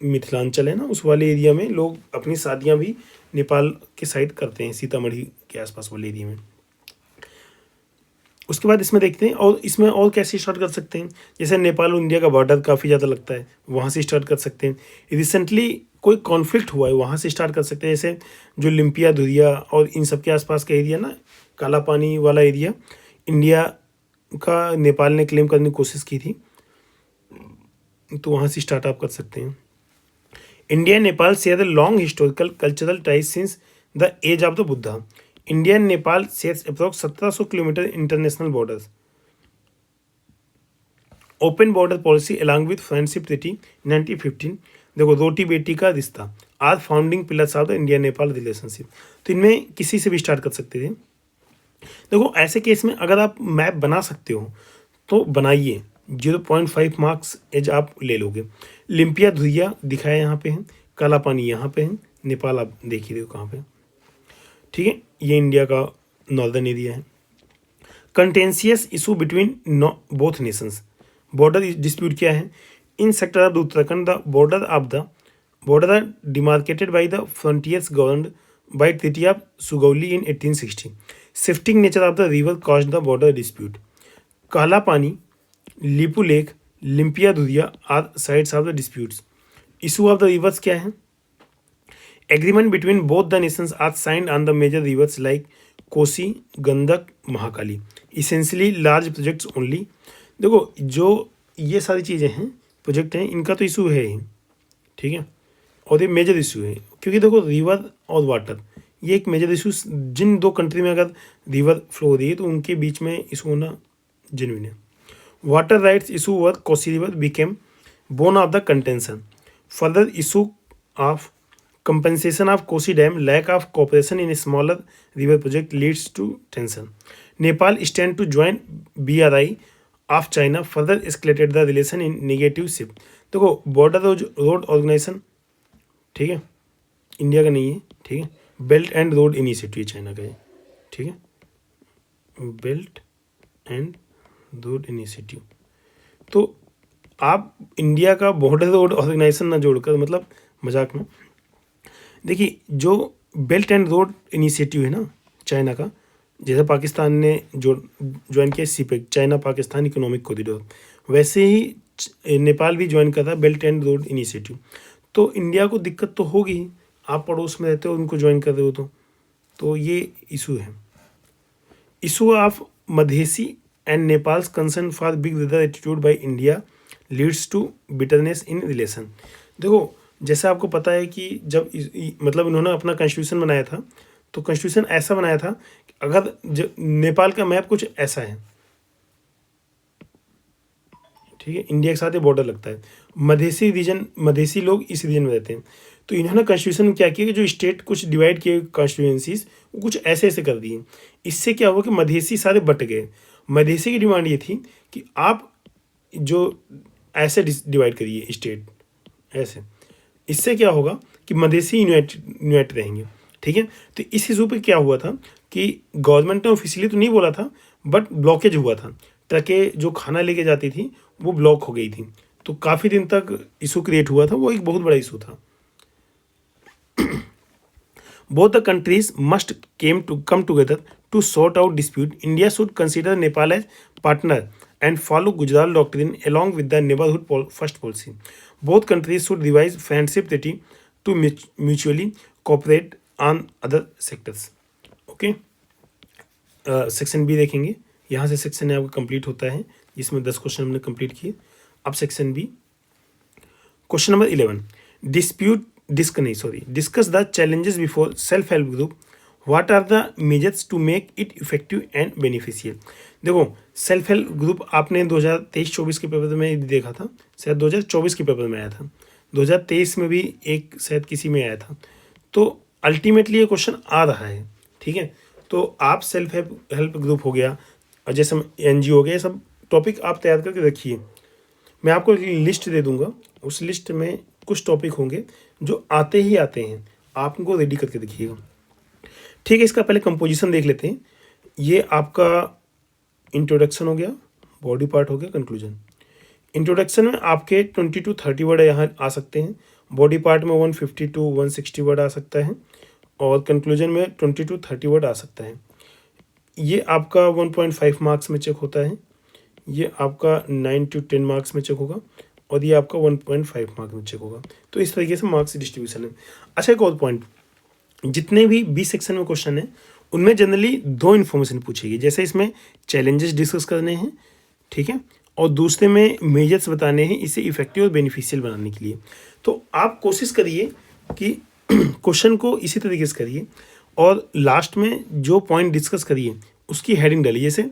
मिथिलांचल है ना, उस वाले एरिया में लोग अपनी शादियां भी नेपाल के साइड करते हैं, सीतामढ़ी के आसपास वाले एरिया में। उसके बाद इसमें देखते हैं, और इसमें और कैसे स्टार्ट कर सकते हैं, जैसे नेपाल और इंडिया का बॉर्डर काफ़ी ज़्यादा लगता है, वहाँ से स्टार्ट कर सकते हैं। रिसेंटली कोई कॉन्फ्लिक्ट हुआ है, वहाँ से स्टार्ट कर सकते हैं, जैसे जो लिम्पिया धुरिया और इन सब के आसपास का एरिया ना, काला पानी वाला एरिया, इंडिया का नेपाल ने क्लेम करने की कोशिश की थी, तो वहाँ से स्टार्ट आप कर सकते हैं। India and Nepal share the long historical cultural ties since the age of the Buddha. India and Nepal shares approx 1700 kilometre international borders. Open border policy along with friendship treaty 1915। देखो, रोटी बेटी का रिश्ता are founding pillars of the India Nepal relationship. तो इनमें किसी से भी स्टार्ट कर सकते थे। देखो, ऐसे केस में अगर आप मैप बना सकते हो तो बनाइए, 0.5 मार्क्स एज आप ले लोगे। लिम्पिया धुरिया दिखाया यहाँ पे है, काला पानी यहाँ पे है, नेपाल आप देखिए देखो कहाँ पे, ठीक है, ये इंडिया का नॉर्दर्न एरिया है। Contentious issue between both nations. Border dispute क्या है, in sector of the Uttarakhand the border are demarcated by the frontiers governed by treaty of Sugauli in 1860। Shifting nature of the river caused the border dispute. Kala Pani, Lipulekh, Limpiyadhura are sides of the disputes. Issue of the rivers क्या है, agreement between both the nations are signed on the major rivers like Kosi, Gandak, Mahakali. Essentially large projects only. देखो, जो ये सारी चीज़ें हैं, project हैं, इनका तो इशू है ही, ठीक है, और ये मेजर इशू है, क्योंकि देखो रिवर और वाटर ये एक मेजर इशू, जिन दो कंट्री में अगर रिवर फ्लो हो रही है तो उनके बीच में इशू होना जेन्युइन है। Water rights issue were Kosi river became bone of the contention. Further issue of compensation of Kosi Dam, lack of cooperation in a smaller river project leads to tension. Nepal stand to join BRI of China further escalated the relation in negative shift. देखो, border road organisation, ठीक है, India का नहीं है, ठीक है, belt and road initiative China का है, ठीक है, बेल्ट एंड रोड इनिशिएटिव। तो आप इंडिया का बॉर्डर रोड ऑर्गेनाइजेशन ना जोड़कर, मतलब मजाक में, देखिए, जो बेल्ट एंड रोड इनिशिएटिव है ना चाइना का, जैसे पाकिस्तान ने जो ज्वाइन किया CPEC, China Pakistan economic corridor, वैसे ही नेपाल भी ज्वाइन कर रहा है बेल्ट एंड रोड इनिशिएटिव। तो इंडिया को दिक्कत तो होगी, आप पड़ोस में रहते हो, उनको ज्वाइन कर रहे हो, तो ये इशू है। Issue of Madhesi and Nepal's concern for big brother attitude by India leads to bitterness in relation. देखो जैसा आपको पता है कि जब मतलब इन्होंने अपना कॉन्स्टिट्यूशन बनाया था, तो कॉन्स्टिट्यूशन ऐसा बनाया था कि अगर नेपाल का मैप कुछ ऐसा है, ठीक है, इंडिया के साथ ये बॉर्डर लगता है, मधेसी रीजन, मधेसी लोग इस रीजन में रहते हैं, तो इन्होंने कॉन्स्टिट्यूशन में क्या किया कि जो स्टेट कुछ डिवाइड किए कॉन्स्टिट्यूएंसीज, वो कुछ ऐसे ऐसे कर दिए। इससे क्या हुआ कि मधेसी सारे बट गए। मधेसी की डिमांड ये थी कि आप जो ऐसे डिवाइड करिए स्टेट ऐसे, इससे क्या होगा कि मधेसी यूनाइट रहेंगे, ठीक है। तो इस इशू पे क्या हुआ था कि गवर्नमेंट ने ऑफिशियली तो नहीं बोला था, बट ब्लॉकेज हुआ था, ट्रकें जो खाना लेके जाती थी वो ब्लॉक हो गई थी, तो काफ़ी दिन तक इशू क्रिएट हुआ था, वो एक बहुत बड़ा इशू था। Both the countries must come together to sort out dispute. India should consider Nepal as partner and follow Gujarat doctrine along with the neighborhood first policy. Both countries should revise friendship treaty to mutually cooperate on other sectors. Okay. Section B देखेंगे, यहाँ से section आपका complete होता है, जिसमें 10 question हमने complete किए। अब section B, question number 11, discuss the challenges before self-help group. What are the measures to make it effective and beneficial? देखो सेल्फ हेल्प ग्रुप आपने 2023-24 के पेपर में देखा था, शायद 2024 के पेपर में आया था, 2023 में भी एक शायद किसी में आया था, तो अल्टीमेटली ये क्वेश्चन आ रहा है, ठीक है। तो आप सेल्फ हेल्प ग्रुप हो गया और जैसे NGO हो गया, सब टॉपिक आप तैयार करके रखिए। मैं आपको एक लिस्ट दे दूंगा, उस लिस्ट में कुछ टॉपिक होंगे जो आते ही आते हैं, आप उनको रेडी करके देखिएगा, ठीक है। इसका पहले कंपोजिशन देख लेते हैं। ये आपका इंट्रोडक्शन हो गया, बॉडी पार्ट हो गया, कंक्लूजन। इंट्रोडक्शन में आपके 20 to 30 वर्ड यहाँ आ सकते हैं, बॉडी पार्ट में 150 to 160 वर्ड आ सकता है, और कंक्लूजन में 20 to 30 वर्ड आ सकता है। ये आपका 1.5 मार्क्स में चेक होता है, ये आपका 9 to 10 मार्क्स में चेक होगा, और ये आपका 1.5 मार्क्स में चेक होगा। तो इस तरीके से मार्क्स डिस्ट्रीब्यूशन है। अच्छा, एक और पॉइंट, जितने भी 20 सेक्शन में क्वेश्चन है उनमें जनरली 2 इन्फॉर्मेशन पूछेगी, जैसे इसमें चैलेंजेस डिस्कस करने हैं, ठीक है, और दूसरे में मेजर्स बताने हैं इसे इफेक्टिव और बेनिफिशियल बनाने के लिए। तो आप कोशिश करिए कि क्वेश्चन को इसी तरीके से करिए, और लास्ट में जो पॉइंट डिस्कस करिए उसकी हेडिंग डालिए। जैसे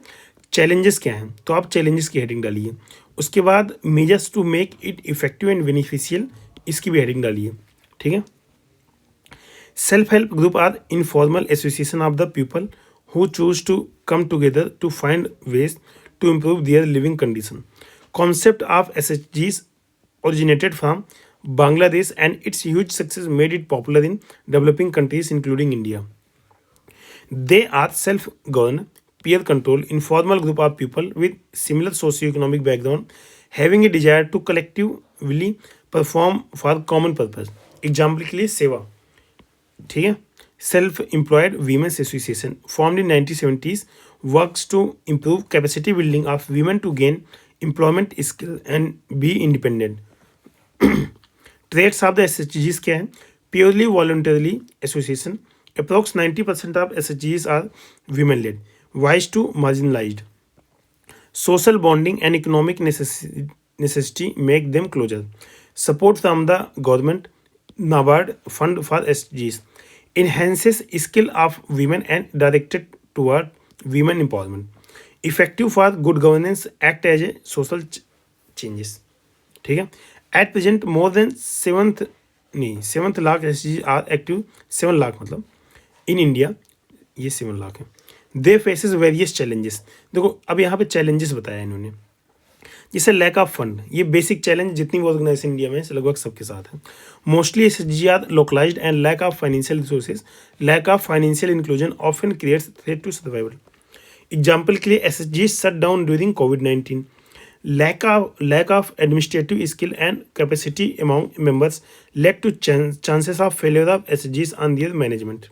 चैलेंजेस क्या हैं, तो आप चैलेंजेस की हेडिंग डालिए, उसके बाद measures to make it effective and beneficial, इसकी भी हेडिंग डालिए, ठीक है। Self help group are informal association of the people who choose to come together to find ways to improve their living condition. Concept of SHGs originated from Bangladesh and its huge success made it popular in developing countries including India. They are self-governed, peer-controlled, informal group of people with similar socio-economic background having a desire to collectively perform for common purpose. Example के लिए सेवा, ठीक है. Self-employed women's association formed in 1970s works to improve capacity building of women to gain employment skill and be independent. Traits of the SHGs क्या है? Purely voluntarily association. Approx 90% of SHGs are women-led. Wise to marginalized. Social bonding and economic necessity make them closer. Support from the government, NABARD fund for SHGs. Enhances skill of women and directed toward women empowerment. Effective for good governance, act as a social changes. ठीक है. At present more than 7 lakh SHGs are active. 7 lakh मतलब in India ये 7 लाख है. They faces various challenges. देखो अब यहाँ पे challenges बताया इन्होंने, जैसे लैक ऑफ फंड. ये बेसिक चैलेंज जितनी भी ऑर्गेनाइजेशन इंडिया में लगभग सबके साथ है. Mostly SHG are localised and lack of financial resources. Lack of financial inclusion often creates threat to survival. Example के लिए एसएचजी शट डाउन ड्यूरिंग कोविड-19. lack of administrative skill and capacity among members led to chances of failure of SHGs on their management.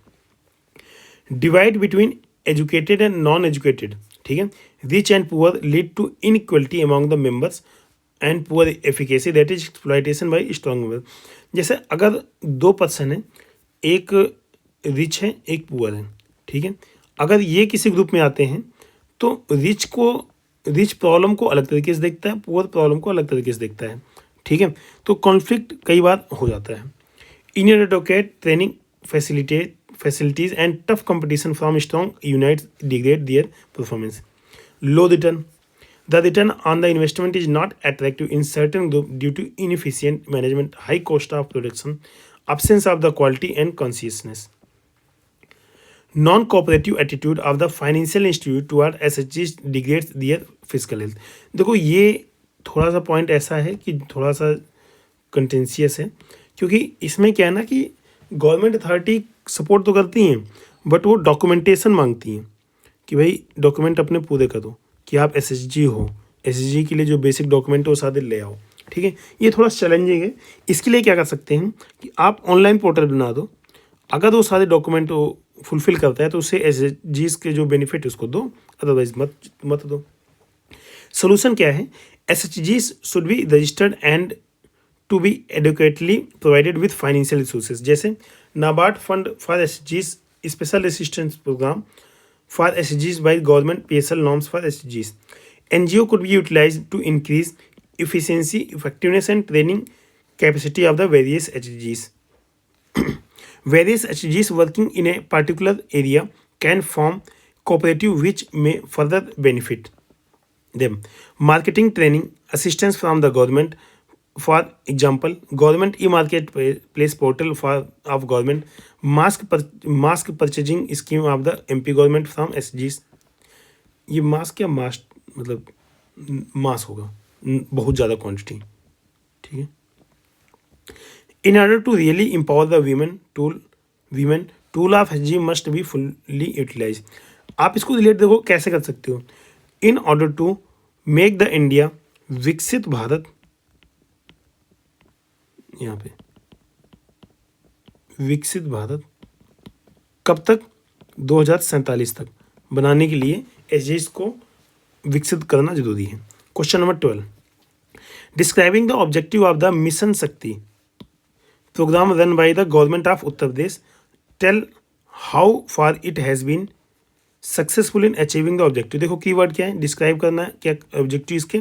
Divide between educated and non-educated, ठीक है. Rich and poor lead to inequality among the members and poor efficacy, that is exploitation by strong members. जैसे अगर 2 person है, एक rich है एक poor है, ठीक है. अगर ये किसी ग्रुप में आते हैं तो रिच को रिच प्रॉब्लम को अलग तरीके से देखता है, पुअर प्रॉब्लम को अलग तरीके से देखता है, ठीक है। तो कॉन्फ्लिक्ट कई बार हो जाता है। In advocate training facilities and tough competition from strong units degrade their performance. Low return. The return on the investment is not attractive in certain group due to inefficient management, high cost of production, absence of the quality and consciousness. Non-cooperative attitude of the financial institute toward SHGs degrades their fiscal health. देखो ये थोड़ा सा point ऐसा है कि थोड़ा सा contentious है, क्योंकि इसमें क्या है ना कि गवर्नमेंट अथॉरिटी सपोर्ट तो करती हैं, बट वो डॉक्यूमेंटेशन मांगती हैं कि भाई डॉक्यूमेंट अपने पूरे करो कि आप एसएचजी हो, एसएचजी के लिए जो बेसिक डॉक्यूमेंट है वो सारे ले आओ, ठीक है। ये थोड़ा चैलेंजिंग है। इसके लिए क्या कर सकते हैं कि आप ऑनलाइन पोर्टल बना दो, अगर वो सारे डॉक्यूमेंट वो फुलफिल करता है तो उससे एसएचजीज के जो बेनिफिट है उसको दो, अदरवाइज मत दो। सोल्यूशन क्या है? एसएचजीज should be registered and to be adequately provided with financial resources, जैसे NABARD fund for एसएचजीज, special assistance programme for एसएचजीज by government PSL norms for एसएचजीज. NGO could be utilized to increase efficiency, effectiveness and training capacity of the various HGs. Various HGs working in a particular area can form cooperative which may further benefit them. Marketing training assistance from the government, for example, government e-marketplace portal of government, mask purchasing scheme of the MP government from SGs. ये mask या मास्ट मतलब मास होगा, बहुत ज़्यादा quantity, ठीक है। In order to really empower the women tool of SG must be fully utilise. आप इसको रिलेट देखो कैसे कर सकते हो. In order to make the India Viksit Bharat, यहाँ पे विकसित भारत कब तक? 2047 तक बनाने के लिए एसजीज को विकसित करना जरूरी है. Question number 12, describing the objective of the mission Shakti programme run by the government of Uttar Pradesh, tell how far it has been successful in achieving the objective. देखो कीवर्ड क्या है, डिस्क्राइब करना है क्या ऑब्जेक्टिव इसके.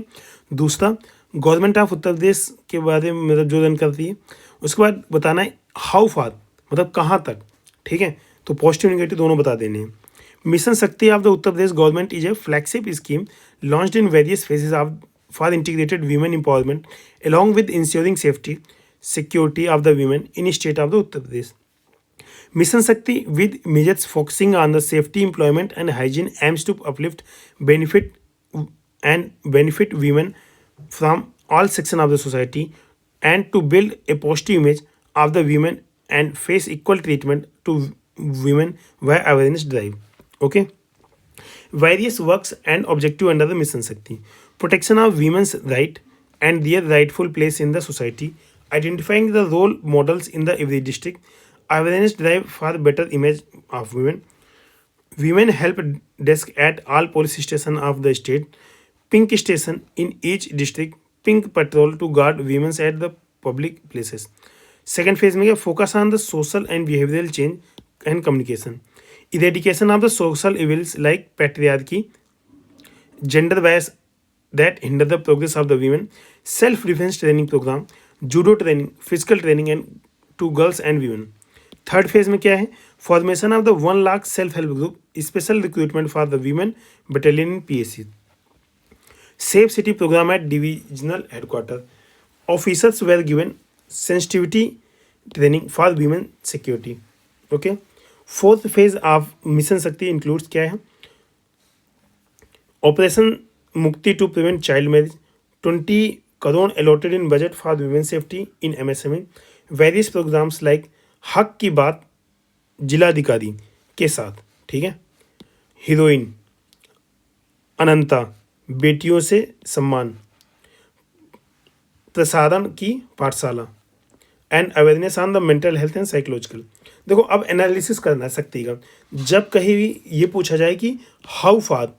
दूसरा गवर्नमेंट ऑफ उत्तर प्रदेश के बारे में मतलब जो रन करती है, उसके बाद बताना है हाउ फार मतलब कहाँ तक, ठीक है. तो पॉजिटिव नेगेटिव दोनों बता देने हैं. मिशन शक्ति of the Uttar Pradesh government is a flagship scheme launched in various phases of for integrated women empowerment along with ensuring safety security of the women in state of the Uttar Pradesh. Mission Shakti with measures focusing on the safety, employment and hygiene aims to uplift benefit women from all sections of the society and to build a positive image of the women and face equal treatment to women via awareness drive. Okay. Various works and objective under the Mission Shakti: protection of women's right and their rightful place in the society, identifying the role models in the every district, awareness drive for better image of women, women help desk at all police station of the state, pink station in each district, pink patrol to guard women at the public places. Second phase में focus on the social and behavioral change and communication, eradication of the social evils like patriarchy, gender bias that hinder the progress of the women, self defense training program, judo training, physical training and to girls and women. Third phase में क्या है, formation of the 1 lakh self help group, special recruitment for the women battalion in PSC, safe city programme at divisional headquarter, officers were given sensitivity training for women security. Okay. Fourth phase of mission Shakti includes क्या है, operation Mukti to prevent child marriage, 20 crore allotted in budget for women safety in MSME, various programs like हक की बात जिलाधिकारी के साथ, ठीक है, हीरोइन अनंता, बेटियों से सम्मान, प्रसारण की पाठशाला and awareness on the mental health and psychological. देखो अब एनालिसिस करना है शक्ति का. जब कहीं भी ये पूछा जाए कि हाउ फार,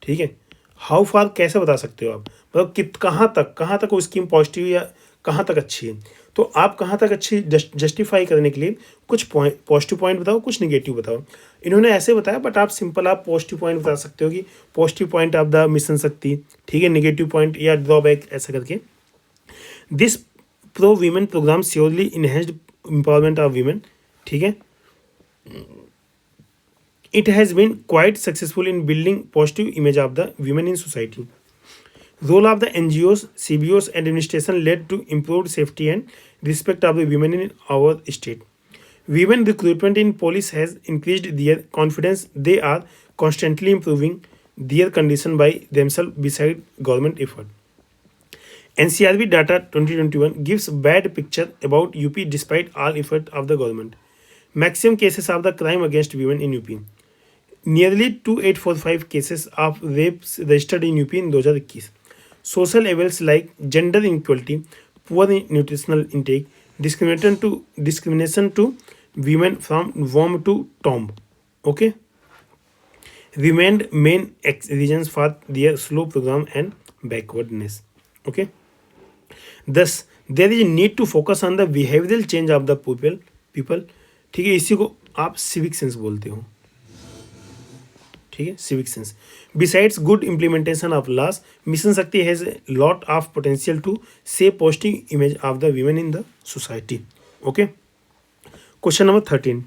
ठीक है, हाउ फार कैसे बता सकते हो आप, मतलब कहाँ तक वो स्कीम पॉजिटिव या कहाँ तक अच्छी है। तो आप कहाँ तक अच्छी जस्टिफाई करने के लिए कुछ पॉजिटिव पॉइंट बताओ, कुछ निगेटिव बताओ। इन्होंने ऐसे बताया, बट आप सिंपल आप पॉजिटिव पॉइंट बता सकते हो कि positive point of the mission Shakti, ठीक है, निगेटिव पॉइंट या ड्रॉबैक ऐसा करके। This pro women programme surely enhanced empowerment of women, ठीक है। It has been quite successful in building positive image of the women in society. Role of the NGOs, CBOs administration led to improved safety and respect of the women in our state. Women recruitment in police has increased their confidence. They are constantly improving their condition by themselves beside government effort. NCRB data 2021 gives bad picture about UP despite all effort of the government. Maximum cases of the crime against women in UP. Nearly 2845 cases of rapes registered in UP in 2021. Social evils like gender inequality, poor nutritional intake, discrimination to women from womb to tomb, okay, remained main reasons for their slow program and backwardness. Okay, thus there is a need to focus on the behavioral change of the people. ठीक है, इसी को आप civic sense बोलते हो, ठीक है, civic sense. Besides good implementation of laws, mission Shakti has lot of potential to save positive image of the women in the society. Okay, question number 13,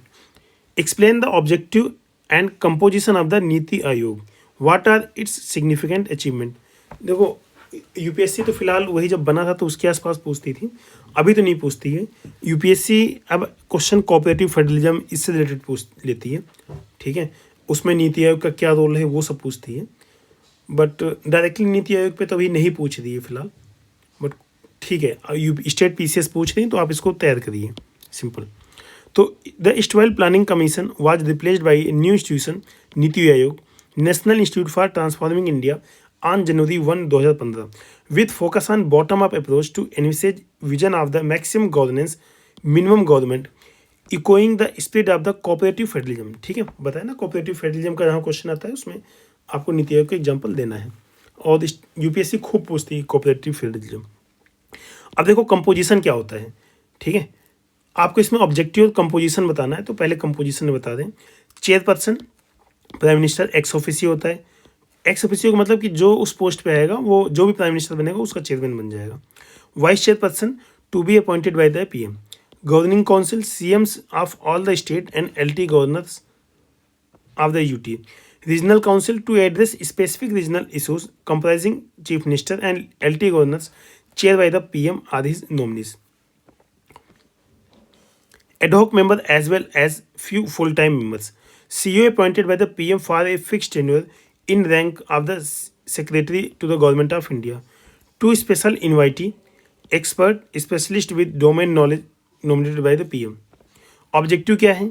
explain the objective and composition of the NITI Aayog, what are its significant achievement. देखो, UPSC तो फिलहाल वही जब बना था तो उसके आसपास पूछती थी, अभी तो नहीं पूछती है यूपीएससी। अब क्वेश्चन कोऑपरेटिव फेडरलिज्म इससे रिलेटेड पूछ लेती है, ठीक है, उसमें नीति आयोग का क्या रोल है वो सब पूछती है, बट डायरेक्टली नीति आयोग पे तो अभी नहीं पूछ रही है फिलहाल, बट ठीक है, स्टेट पीसीएस पूछ रही हैं तो आप इसको तैयार करिए, सिंपल। तो the erstwhile planning commission was replaced by new institution NITI Aayog, national institute for transforming India on January 1, 2015, with focus on bottom-up approach to envisage vision of the maximum governance, minimum government, echoing the spirit of the cooperative federalism। ठीक है, बताया ना cooperative federalism का जहाँ question आता है उसमें आपको नीति आयोग का एग्जाम्पल देना है, और यूपीएससी खूब पूछती है cooperative federalism। अब देखो कंपोजिशन क्या होता है, ठीक है, आपको इसमें ऑब्जेक्टिव और कंपोजिशन बताना है, तो पहले कंपोजिशन में बता दें। Chairperson prime minister ex officio होता है। एक्स ऑफिसियो का मतलब कि जो उस पोस्ट पे आएगा वो जो भी प्राइम मिनिस्टर बनेगा उसका चेयरमैन बन जाएगा। Vice chairperson to be appointed by the PM. Governing council CMs of all the state and LT governors of the UT. Regional council to address specific regional issues comprising chief minister and LT governors, chair by the PM or his nominees. Ad hoc member as well as few full-time members. CEO appointed by the PM for a fixed tenure in rank of the secretary to the government of India. Two special invitee, expert specialist with domain knowledge nominated by the PM. Objective क्या है?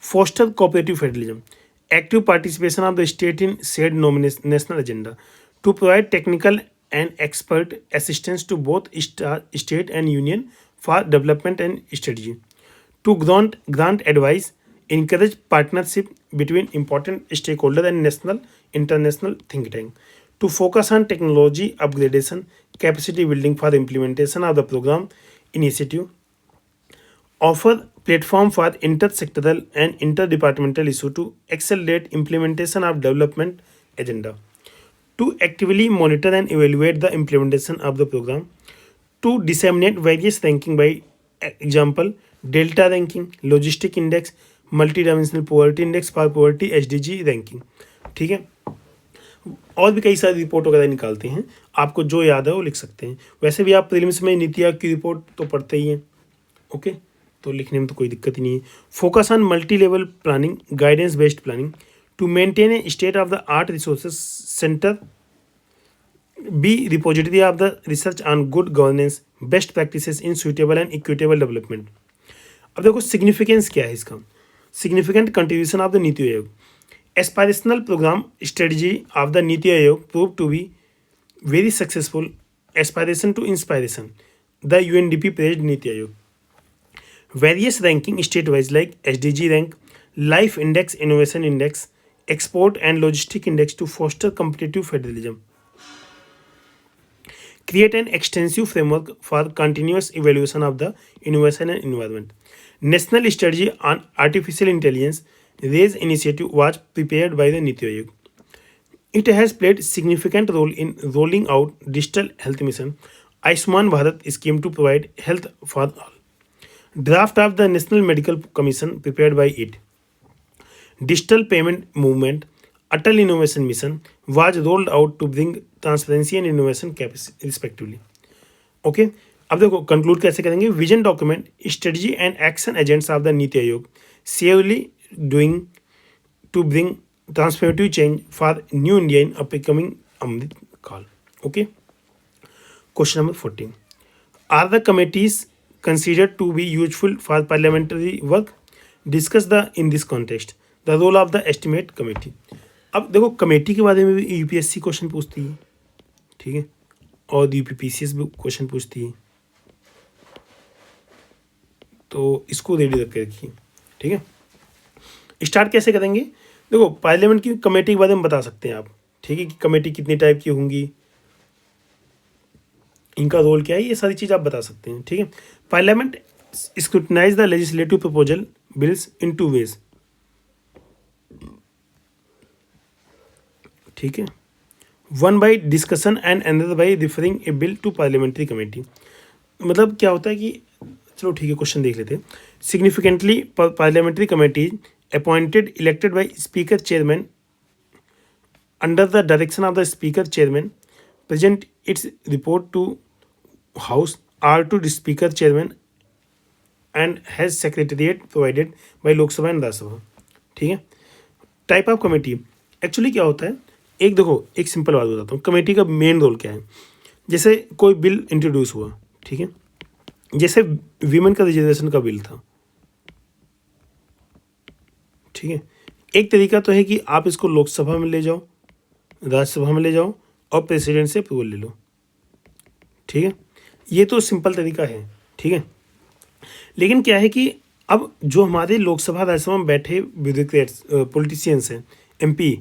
Foster cooperative federalism. Active participation of the state in said national agenda. To provide technical and expert assistance to both state and union for development and strategy. To grant advice, encourage partnership between important stakeholders and national, international think tank. To focus on technology upgradation, capacity building for the implementation of the program initiative. Offer platform for intersectoral and interdepartmental issue to accelerate implementation of development agenda. To actively monitor and evaluate the implementation of the program. To disseminate various ranking by example, delta ranking, logistic index, multi dimensional poverty index for poverty, HDG ranking, ठीक है, और भी कई सारी report वगैरह निकालते हैं, आपको जो याद है वो लिख सकते हैं। वैसे भी आप प्रीलिम्स में नीति आयोग की रिपोर्ट तो पढ़ते ही हैं, ओके, तो लिखने में तो कोई दिक्कत ही नहीं है। Focus on multi level planning, guidance based planning to maintain a state of the art resources centre, be repository of the research on good governance, best practices in suitable and equitable development. अब देखो significance क्या है इसका। Significant contribution of the NITI Aayog, aspirational programme strategy of the NITI Aayog prove to be very successful, aspiration to inspiration, the UNDP praised NITI Aayog. Various ranking state wise like HDG rank, life index, innovation index, export and logistic index to foster competitive federalism. create an extensive framework for continuous evaluation of the innovation and environment. National Strategy on Artificial Intelligence RAISE initiative was prepared by the Niti Aayog. It has played significant role in rolling out digital health mission Ayushman Bharat scheme to provide health for all. Draft of the National Medical Commission prepared by it. Digital payment movement Atal Innovation Mission was rolled out to bring transparency and innovation capacity respectively. Okay अब देखो conclude कैसे करेंगे vision document strategy and action agents of the NITI Aayog severally doing to bring transformative change for new India in upcoming Amrit Kaal. Okay question number 14 are the committees considered to be useful for parliamentary work discuss the in this context the role of the estimate committee. अब देखो committee के बारे में भी UPSC question पूछती है, ठीक है, और यूपीपीसीएस भी क्वेश्चन पूछती है, तो इसको रेडी रख के रखिए. ठीक है, स्टार्ट कैसे करेंगे? देखो पार्लियामेंट की कमेटी के बारे में बता सकते हैं आप, ठीक है, कि कमेटी कितनी टाइप की होंगी, इनका रोल क्या है, ये सारी चीज़ आप बता सकते हैं. ठीक है, parliament scrutinise the legislative proposal bills in 2 ways. ठीक है, one by discussion and another by referring a bill to parliamentary committee. मतलब क्या होता है कि चलो ठीक है क्वेश्चन देख लेते हैं. Significantly parliamentary committee appointed elected by speaker chairman under the direction of the speaker chairman present its report to House or to the Speaker Chairman and has secretariat provided by Lok Sabha and Rajya Sabha. ठीक है, type of committee actually क्या होता है, एक देखो एक simple बात बताता हूँ, कमेटी का मेन रोल क्या है. जैसे कोई बिल इंट्रोड्यूस हुआ, ठीक है, जैसे वीमेन का रिजर्वेशन का बिल था, ठीक है, एक तरीका तो है कि आप इसको लोकसभा में ले जाओ, राज्यसभा में ले जाओ और प्रेसिडेंट से अप्रूवल ले लो. ठीक है, ये तो सिंपल तरीका है. ठीक है, लेकिन क्या है कि अब जो हमारे लोकसभा राज्यसभा में बैठे ब्यूरोक्रेट्स पॉलिटिशियंस हैं, एमपी,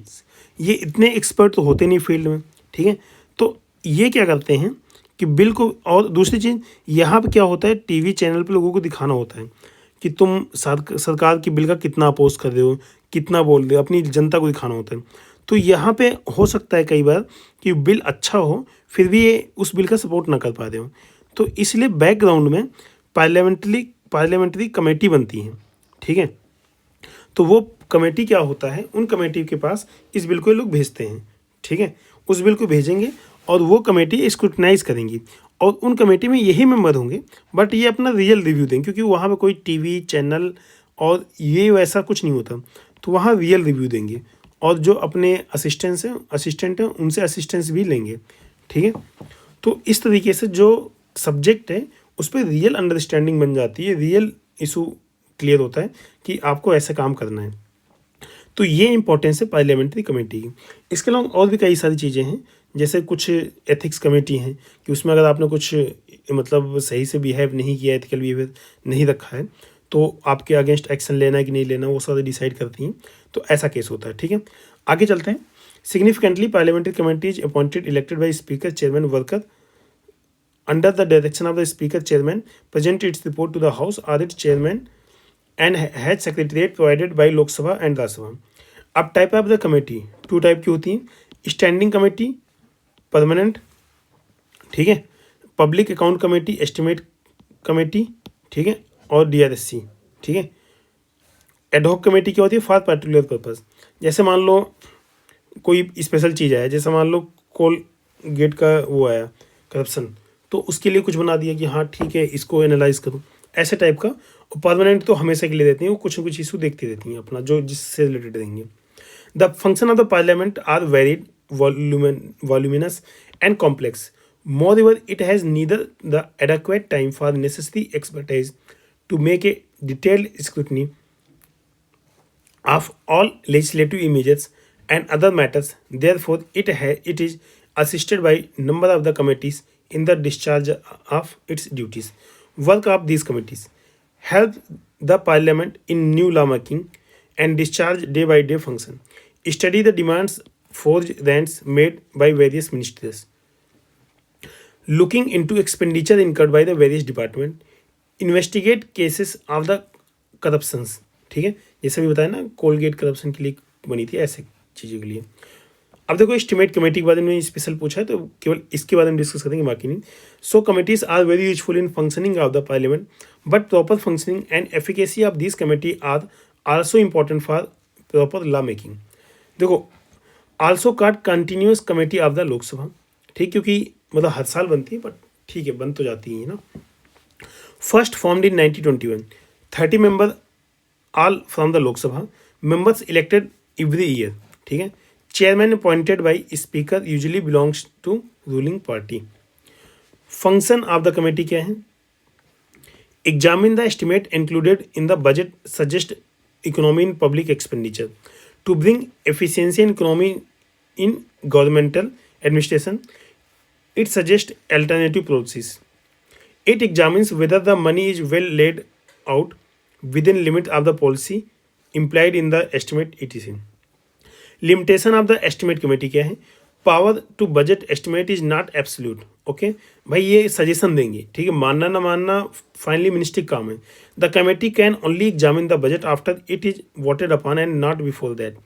ये इतने एक्सपर्ट तो होते नहीं फील्ड में. ठीक है, तो ये क्या करते हैं कि बिल को, और दूसरी चीज़ यहाँ पे क्या होता है, टीवी चैनल पे लोगों को दिखाना होता है कि तुम सरकार की बिल का कितना अपोज कर रहे हो, कितना बोल रहे हो, अपनी जनता को दिखाना होता है. तो यहाँ पे हो सकता है कई बार कि बिल अच्छा हो फिर भी ये उस बिल का सपोर्ट ना कर पा रहे हो, तो इसलिए बैकग्राउंड में पार्लियामेंट्री कमेटी बनती है. ठीक है, तो वो कमेटी क्या होता है, उन कमेटी के पास इस बिल को ये लोग भेजते हैं. ठीक है, उस बिल को भेजेंगे और वो कमेटी स्क्रूटनाइज करेंगी और उन कमेटी में यही मेंबर होंगे, बट ये अपना रियल रिव्यू देंगे क्योंकि वहाँ पे कोई टीवी चैनल और ये वैसा कुछ नहीं होता, तो वहाँ रियल रिव्यू देंगे और जो अपने असिस्टेंट हैं उनसे असिस्टेंस भी लेंगे. ठीक है, तो इस तरीके से जो सब्जेक्ट है उस पर रियल अंडरस्टैंडिंग बन जाती है, रियल इशू क्लियर होता है कि आपको ऐसा काम करना है. तो ये इंपॉर्टेंस है पार्लियामेंट्री कमेटी की. इसके अलावा और भी कई सारी चीज़ें हैं, जैसे कुछ एथिक्स कमेटी हैं कि उसमें अगर आपने कुछ मतलब सही से बिहेव नहीं किया, एथिकल बिहेवियर नहीं रखा है, तो आपके अगेंस्ट एक्शन लेना है कि नहीं लेना, वो सारे डिसाइड करती हैं. तो ऐसा केस होता है. ठीक है, आगे चलते हैं. Significantly parliamentary committees appointed elected by speaker chairman worker under the direction of the speaker chairman present its report to the house और its chairman and has secretariat provided by Lok Sabha and Rajya Sabha. अब type of the committee 2 type की होती हैं, standing committee, permanent, ठीक है, public account committee, estimate committee, ठीक है, और डीआरएससी. ठीक है, एडहॉक कमेटी क्या होती है, फॉर पर्टिकुलर पर्पस. जैसे मान लो कोई स्पेशल चीज़ आया, जैसे मान लो कोल गेट का वो आया करप्शन, तो उसके लिए कुछ बना दिया कि हाँ ठीक है इसको एनालाइज करूँ, ऐसे टाइप का. और परमानेंट तो हमेशा के लिए देती हैं, वो कुछ न कुछ इशू देखती रहती हैं अपना जो जिससे रिलेटेड रहेंगे. The function of the parliament are varied, voluminous and complex. Moreover, it has neither the adequate time for necessary expertise to make a detailed scrutiny of all legislative images and other matters. Therefore, it is assisted by number of the committees in the discharge of its duties. Work of these committees help the parliament in new lawmaking and discharge day-by-day function. Study the demands forged rents made by various ministries. looking into expenditure incurred by the various department, investigate cases of the corruptions, ठीक है, जैसे भी बताया ना Colgate corruption के लिए बनी थी, ऐसे चीज़ों के लिए। अब देखो एस्टिमेट कमेटी के बारे में स्पेशल पूछा है तो केवल इसके बारे में डिस्कस करेंगे, बाकी नहीं। So committees are very useful in functioning of the parliament, but proper functioning and efficacy of this committee are also important for proper law making. देखो also called continuous committee of the Lok Sabha, ठीक, क्योंकि मतलब हर साल बनती है, but ठीक है बन तो जाती है ना। First formed in 1921, 30 member all from the Lok Sabha, members elected every year, ठीक है। Chairman appointed by speaker usually belongs to ruling party. Function of the committee क्या है? Examine the estimate included in the budget, suggest economy in public expenditure, to bring efficiency in economy in governmental administration, it suggests alternative policies. It examines whether the money is well laid out within limit of the policy implied in the estimate etc. Limitation of the estimate committee क्या है? Power to budget estimate is not absolute. Okay भाई ये suggestion देंगे, ठीक है, मानना ना मानना फाइनली मिनिस्ट्री काम है। The committee can only examine the budget after it is voted upon and not before that.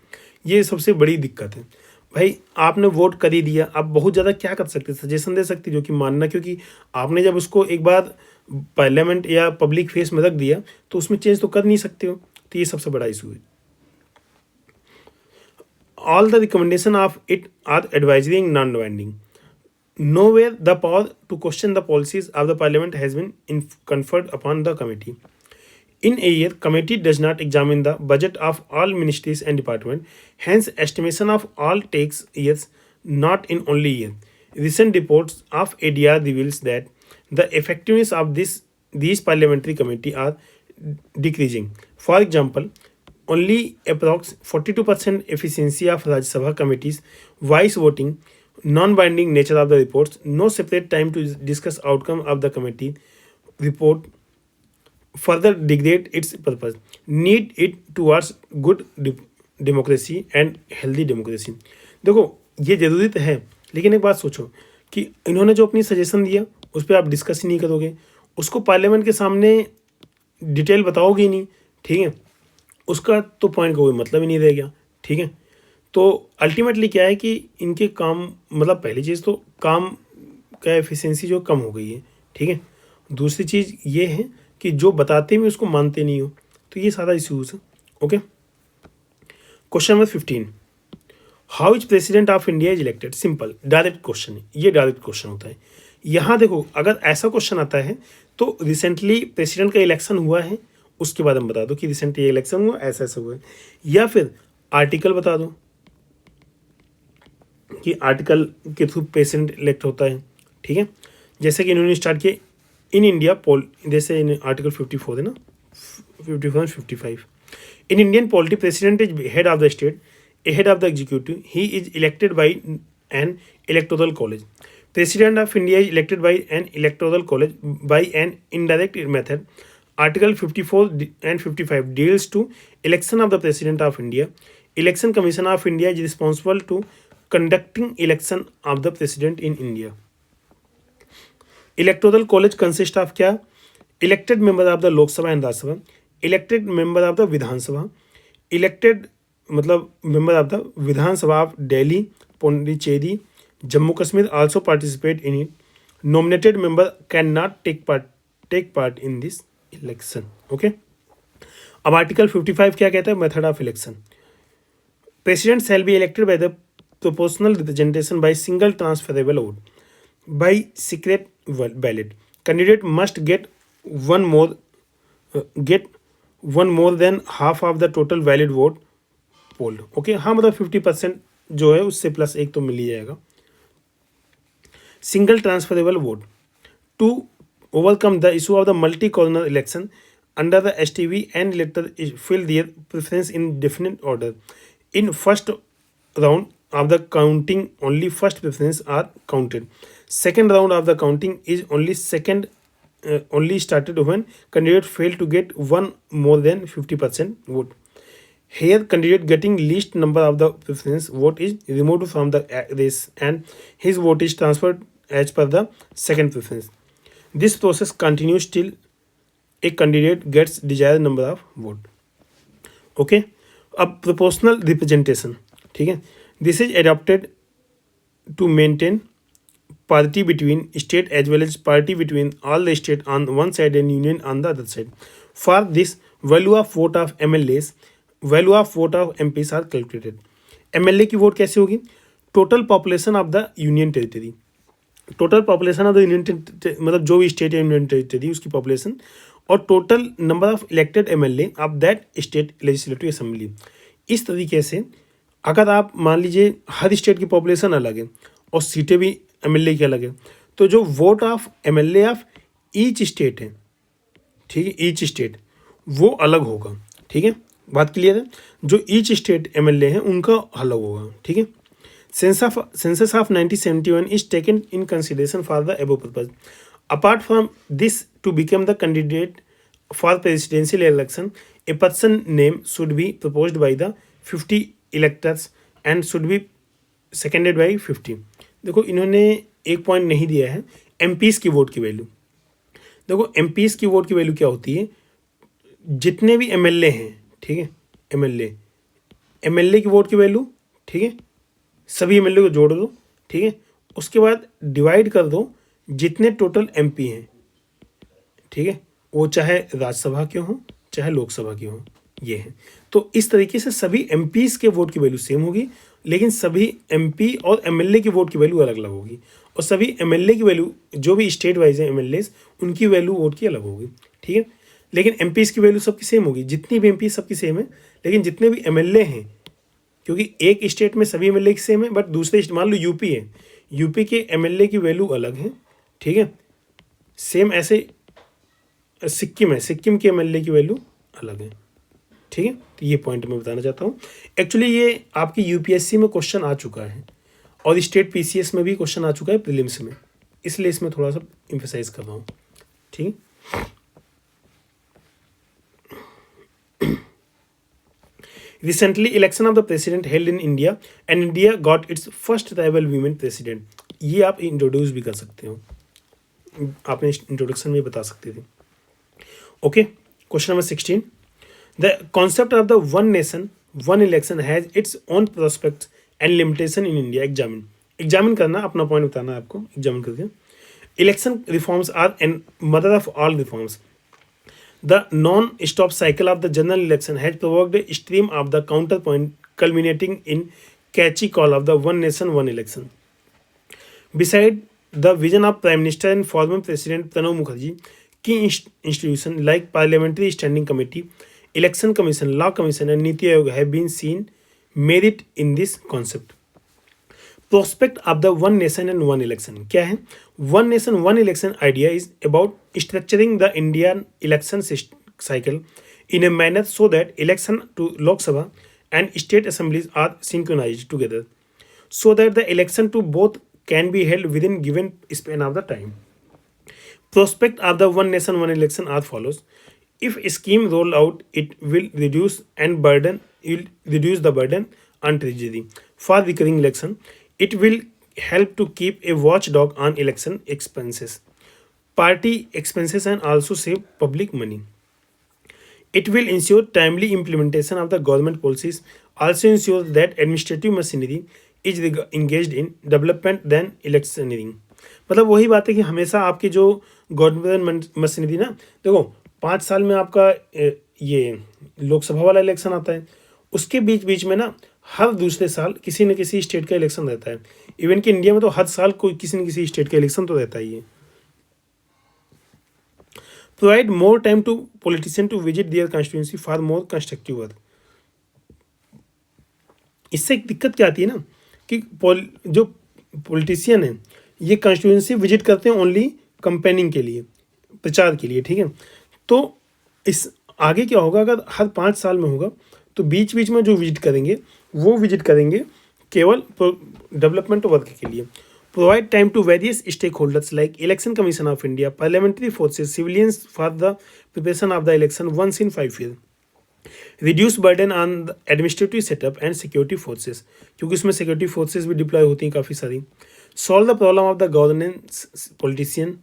ये सबसे बड़ी दिक्कत है भाई, आपने वोट कर ही दिया, आप बहुत ज़्यादा क्या कर सकते, सजेशन दे सकते जो कि मानना, क्योंकि आपने जब उसको एक बार पार्लियामेंट या पब्लिक फेस में रख दिया तो उसमें चेंज तो कर नहीं सकते हो, तो ये सबसे बड़ा इशू है। All the recommendation of it are advisory and non binding. Nowhere the power to question the policies of the parliament has been conferred upon the committee. In a year, committee does not examine the budget of all ministries and departments. Hence, estimation of all takes years, not in only year. Recent reports of ADR reveals that the effectiveness of these parliamentary committee are decreasing. For example, only approx 42% efficiency of Rajya Sabha committees, vice voting, non-binding nature of the reports, no separate time to discuss outcome of the committee report further degrade its purpose, need it towards good democracy and healthy democracy। देखो ये ज़रूरी तो है, लेकिन एक बात सोचो कि इन्होंने जो अपनी सजेशन दिया उस पर आप डिस्कस ही नहीं करोगे, उसको पार्लियामेंट के सामने डिटेल बताओगे ही नहीं, ठीक है, उसका तो पॉइंट का कोई मतलब ही नहीं रह गया, ठीक है। तो अल्टीमेटली क्या है कि इनके काम, मतलब पहली चीज़ तो काम का एफिशिएंसी जो कम हो गई है, ठीक है। दूसरी चीज़ ये है कि जो बताते भी उसको मानते नहीं हो, तो ये सारा इश्यूज है। Okay, question number 15, how is president of India is elected? Simple direct question है, ये डायरेक्ट क्वेश्चन होता है। यहाँ देखो अगर ऐसा क्वेश्चन आता है तो रिसेंटली प्रेसिडेंट का इलेक्शन हुआ है, उसके बाद हम बता दो कि रिसेंटली इलेक्शन हुआ, ऐसा ऐसा हुआ है, या फिर आर्टिकल बता दो कि आर्टिकल के थ्रू प्रेसिडेंट इलेक्ट होता है, ठीक है। जैसे कि इन्होंने स्टार्ट किया इन इंडिया पोल, जैसे इन आर्टिकल 54 है ना, 54 and 55, in Indian polity president is head of the state, head of the executive, he is elected by N electoral college. President of India is elected by N electoral college by an indirect method. Article 54 and 55 deals to election of the president of India. Election Commission of India is responsible to conducting election of the president in India. Electoral college consists of क्या? Elected member of the Lok Sabha and Rajya Sabha, elected member of the Vidhan Sabha, elected मतलब member of the Vidhan Sabha of Delhi, Pondicherry, Jammu Kashmir also participate in it. Nominated member cannot take part in this election. Okay. अब article 55 क्या कहता है? Method of election. President shall be elected by the proportional representation by single transferable vote by secret ballot. Candidate must get one more than half of the total valid vote polled. Okay, हाँ मतलब 50% जो है उससे plus एक तो मिल ही जाएगा। Single transferable vote to overcome the issue of the multi-corner election under the STV and elector fill their preference in definite order. In first round of the counting, only first preference are counted. Second round of the counting is only started when candidate fail to get one more than 50% vote. Here, candidate getting least number of the preference vote is removed from the race and his vote is transferred as per the second preference. This process continues till a candidate gets desired number of vote. ओके, अब proportional representation, ठीक है, this is adopted to maintain parity between state as well as parity between all the state on one side and union on the other side. For this, value of vote of MLAs, value of vote of MPs are calculated. MLA की vote कैसे होगी? Total population of the union territory, total population of the union मतलब जो भी state या union territory उसकी population, और total number of elected MLA of that state legislative assembly. इस तरीके से अगर आप मान लीजिए हर स्टेट की पॉपुलेशन अलग है और सीटें भी MLA की अलग है, तो जो vote of MLA of each state है, ठीक है, ईच स्टेट वो अलग होगा. ठीक है, बात क्लियर है? जो ईच स्टेट MLA है उनका अलग होगा. ठीक है. Census of 1971 is taken in consideration for the above purpose. Apart from this, to become the candidate for presidential election, a person name should be proposed by the 50 electors and should be seconded by 50. देखो इन्होंने एक point नहीं दिया है MPs की vote की value. देखो MPs की वोट की वैल्यू क्या होती है, जितने भी MLA हैं, ठीक है, MLA की वोट की वैल्यू, ठीक है, सभी MLA को जोड़ दो, ठीक है, उसके बाद डिवाइड कर दो जितने टोटल MP हैं, ठीक है, वो चाहे राज्यसभा के हों चाहे लोकसभा के हों, ये है. तो इस तरीके से सभी MPs के वोट की वैल्यू सेम होगी, लेकिन सभी MP और MLA की वोट की वैल्यू अलग अलग होगी, और सभी MLA की वैल्यू जो भी स्टेट वाइज है MLAs उनकी वैल्यू वोट की अलग होगी. ठीक है, लेकिन MPs की वैल्यू सबकी सेम होगी, जितनी भी MP सबकी सेम है, लेकिन जितने भी MLA हैं, क्योंकि एक स्टेट में सभी MLA की सेम है, बट दूसरे मान लो यूपी है, यूपी के MLA की वैल्यू अलग है. ठीक है, सेम ऐसे सिक्किम है, सिक्किम के MLA की वैल्यू अलग है. ठीक है, तो ये पॉइंट मैं बताना चाहता हूँ. एक्चुअली ये आपकी UPSC में क्वेश्चन आ चुका है और स्टेट PCS में भी क्वेश्चन आ चुका है प्रीलिम्स में, इसलिए इसमें थोड़ा सा एम्फेसाइज कर रहा हूँ. ठीक. Recently election of the president held in India and India got its first tribal women president. ये आप इंट्रोड्यूस भी कर सकते हो, आपने इंट्रोडक्शन में बता सकते थे. Okay, question number 16. The concept of the one nation, one election has its own prospects and limitation in India. Examine करना, अपना पॉइंट बताना है आपको, एग्जामिन करके. Election reforms are an mother of all reforms. The non-stop cycle of the general election has provoked a stream of the counterpoint culminating in catchy call of the one nation, one election. Beside the vision of Prime Minister and former President Pranab Mukherjee, key institutions like Parliamentary Standing Committee, Election Commission, Law Commission and Niti Aayog have been seen merit in this concept. Prospect of the one nation and one election क्या है? One nation one election idea is about structuring the Indian election cycle in a manner so that election to Lok Sabha and state assemblies are synchronized together, so that the election to both can be held within given span of the time. Prospect of the one nation one election are follows. If a scheme roll out, it will reduce the burden on treasury for recurring election. It will help to keep a watchdog on election expenses, party expenses, and also save public money. It will ensure timely implementation of the government policies, also ensure that administrative machinery is engaged in development than electioneering. मतलब वही बात है कि हमेशा आपकी जो government machinery ना, देखो 5 साल में आपका ये लोकसभा वाला इलेक्शन आता है, उसके बीच बीच में ना हर दूसरे साल किसी न किसी स्टेट का इलेक्शन रहता है. इवन कि इंडिया में तो हर साल कोई किसी न किसी स्टेट का इलेक्शन तो रहता ही है. Provide more time to politician to visit their constituency for more constructive work. इससे एक दिक्कत क्या आती है ना कि जो पॉलिटिशियन है ये कॉन्स्टिट्यूंसी विजिट करते हैं ओनली कंपेनिंग के लिए, प्रचार के लिए. ठीक है, तो इस आगे क्या होगा, अगर हर 5 साल में होगा तो बीच बीच में जो विजिट करेंगे वो विजिट करेंगे केवल डेवलपमेंट वर्क के लिए. Provide time to various stake holders like election commission of India, parliamentary forces, civilians for the preparation of the election once in 5 year. Reduce burden on the administrative setup and security forces, क्योंकि उसमें security forces भी deploy होती हैं काफ़ी सारी. Solve the problem of the governance politician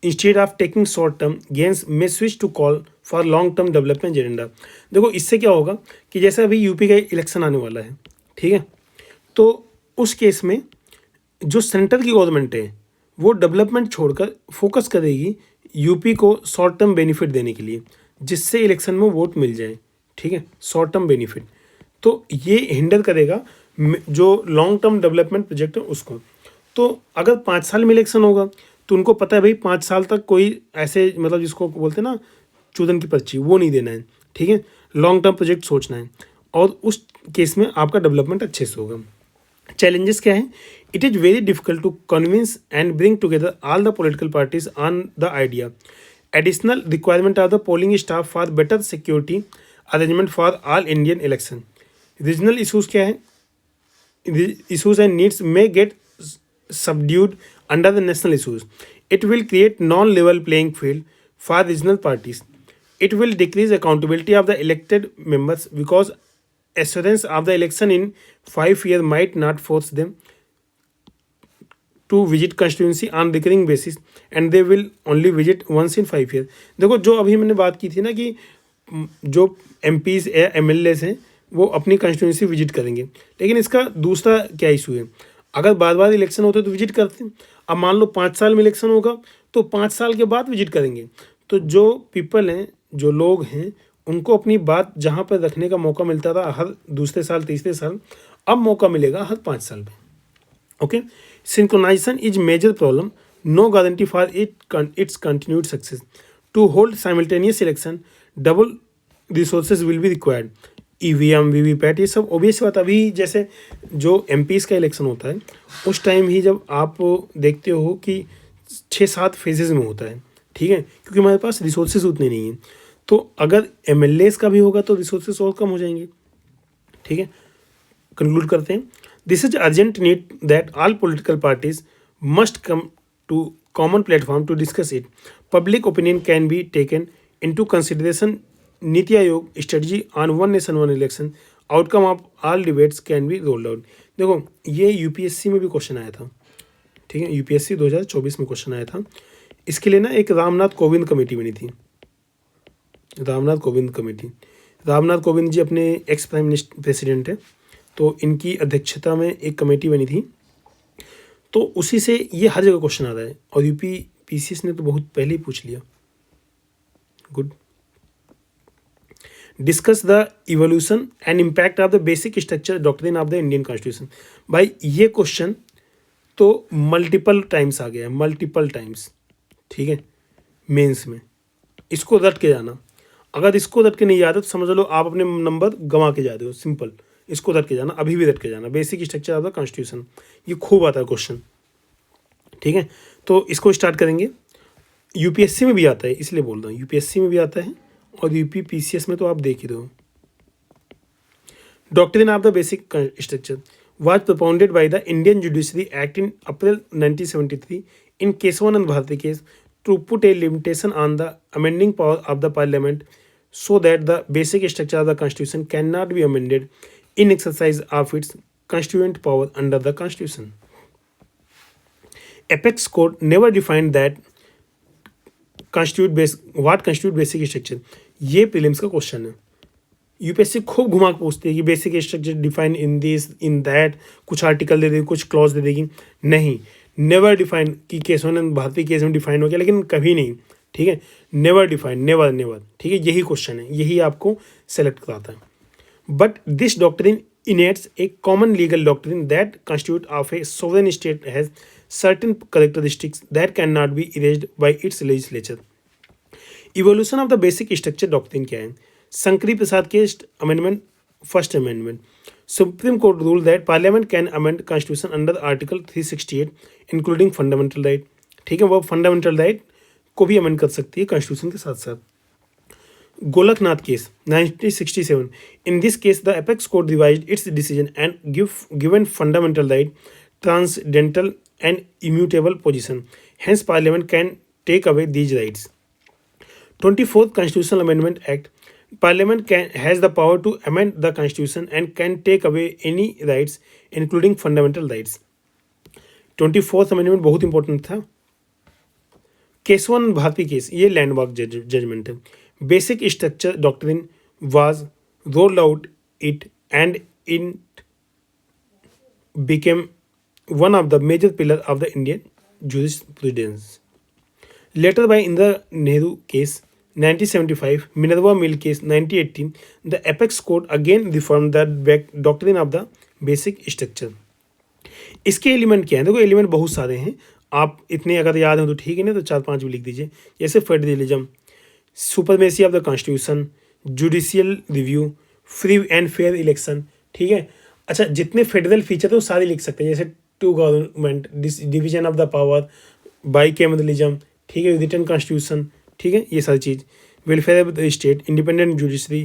instead of taking short term gains में switch to call for long term development agenda. देखो इससे क्या होगा कि जैसे अभी यूपी का इलेक्शन आने वाला है, ठीक है, तो उस केस में जो सेंट्रल की गवर्नमेंट है वो डेवलपमेंट छोड़कर फोकस करेगी यूपी को शॉर्ट टर्म बेनिफिट देने के लिए, जिससे इलेक्शन में वोट मिल जाए. ठीक है, शॉर्ट टर्म बेनिफिट. तो ये हिंडर करेगा जो लॉन्ग टर्म डेवलपमेंट प्रोजेक्ट है उसको. तो अगर 5 साल में इलेक्शन होगा तो उनको पता है भाई 5 साल तक कोई ऐसे मतलब जिसको बोलते हैं ना चूदन की पर्ची, वो नहीं देना है. ठीक है, लॉन्ग टर्म प्रोजेक्ट सोचना है और उस केस में आपका डेवलपमेंट अच्छे से होगा. चैलेंजेस क्या है? It is very difficult to convince and bring together all the political parties on the idea. Additional requirement of the polling staff for better security arrangement for all Indian election. Regional issues क्या है? Issues and needs may get subdued under the national issues. It will create non-level playing field for regional parties. It will decrease accountability of the elected members because assurance of the election in 5 years might not force them to visit constituency on recurring basis and they will only visit once in 5 years. देखो जो अभी मैंने बात की थी ना कि जो MPs या MLAs हैं वो अपनी कंस्टिट्यूंसी विजिट करेंगे, लेकिन इसका दूसरा क्या इशू है? अगर बार बार इलेक्शन होते तो विजिट करते हैं. अब मान लो 5 साल में इलेक्शन होगा तो 5 साल के बाद विजिट करेंगे. तो जो पीपल हैं, जो लोग हैं, उनको अपनी बात जहाँ पर रखने का मौका मिलता था हर दूसरे साल तीसरे साल, अब मौका मिलेगा हर 5 साल में. ओके, synchronization is major problem, no guarantee for its continued success. To hold simultaneous election double resources will be required. EVM VVPAT ये सब ऑब्वियस बात. अभी जैसे जो MPs का इलेक्शन होता है उस टाइम ही जब आप देखते हो कि 6-7 फेजेस में होता है. ठीक है, क्योंकि हमारे पास रिसोर्सेज उतने नहीं हैं. तो अगर MLAs का भी होगा तो रिसोर्सेज और कम हो जाएंगे. ठीक है, कंक्लूड करते हैं. This is urgent need that all political parties must come to common platform to discuss it. Public opinion can be taken into consideration. NITI Aayog strategy on one nation one election. Outcome of all debates can be rolled out. देखो ये UPSC में भी question आया था. ठीक है, UPSC 2024 में question आया था. इसके लिए ना एक रामनाथ कोविंद कमेटी बनी थी. रामनाथ कोविंद कमेटी. रामनाथ कोविंद जी अपने एक्स प्राइम मिनिस्टर प्रेसिडेंट है, तो इनकी अध्यक्षता में एक कमेटी बनी थी. तो उसी से ये हर जगह क्वेश्चन आ रहा है और UPPCS ने तो बहुत पहले ही पूछ लिया. Good. Discuss the evolution and impact of the basic structure doctrine of the Indian constitution. भाई ये क्वेश्चन तो मल्टीपल टाइम्स आ गया है, मल्टीपल टाइम्स. ठीक है, मेंस में इसको रट के जाना. अगर इसको रट के नहीं याद है तो समझ लो आप अपने नंबर गंवा के जाते हो. सिंपल, इसको रट के जाना, अभी भी रट के जाना. Basic structure of the constitution, ये खूब आता है क्वेश्चन. ठीक है, तो इसको स्टार्ट करेंगे. UPSC में भी आता है, इसलिए बोल रहा हूँ. UPSC में भी आता है और UPPCS में तो आप देख ही रहे हो. Doctrine of the basic structure was propounded by the Indian Judiciary Act in April 1973 in Kesavanand Bharati case to put a limitation on the amending power of the Parliament so that the basic structure of the Constitution cannot be amended in exercise of its constituent power under the Constitution. Apex Court never defined that what constitute basic structure. ये prelims का question है. UPSC खूब घुमा के पूछती है कि basic structure define in this in that. कुछ आर्टिकल दे देगी, कुछ क्लॉज दे देगी. नहीं, नेवर डिफाइन कि केशवानंद भारती केस में डिफाइन हो गया, लेकिन कभी नहीं. ठीक है, नेवर डिफाइन, नेवर नेवर. ठीक है, यही क्वेश्चन है, यही आपको सेलेक्ट कराता है. But this doctrine innates a common legal doctrine that constitute of a sovereign state has certain characteristics that can not be erased by its legislature. Evolution of the basic structure doctrine क्या है? शंकरी प्रसाद के amendment, first amendment. Supreme court rule that parliament can amend constitution under article 368 including fundamental right. ठीक है, वो fundamental right को भी amend कर सकती है कॉन्स्टिट्यूशन के साथ साथ. Golaknath case 1967. In this case the apex court revised its decision and given fundamental right transcendental and immutable position. Hence parliament can take away these rights. 24th Constitutional Amendment Act Parliament has the power to amend the constitution and can take away any rights including fundamental rights. 24th amendment बहुत important था. Kesavan Bharti case, ये landmark judgement है. Basic structure doctrine was rolled out it and in became one of the major pillars of the Indian jurisprudence. Later by Indira Nehru case 1975, Minerva Mill case 1918, the Apex Court again reformed the doctrine of the basic structure. इसके element क्या है? देखो element बहुत सारे हैं, आप इतने अगर याद हैं तो ठीक है, नहीं तो 4-5 भी लिख दीजिए. जैसे federalism, supremacy of the constitution, judicial review, free and fair election. ठीक है. अच्छा, जितने फेडरल फीचर थे वो सारे लिख सकते हैं, जैसे two government, division of the power, bicameralism. ठीक है. Written constitution. ठीक है. ये सारी चीज़, welfare of the state, independent judiciary,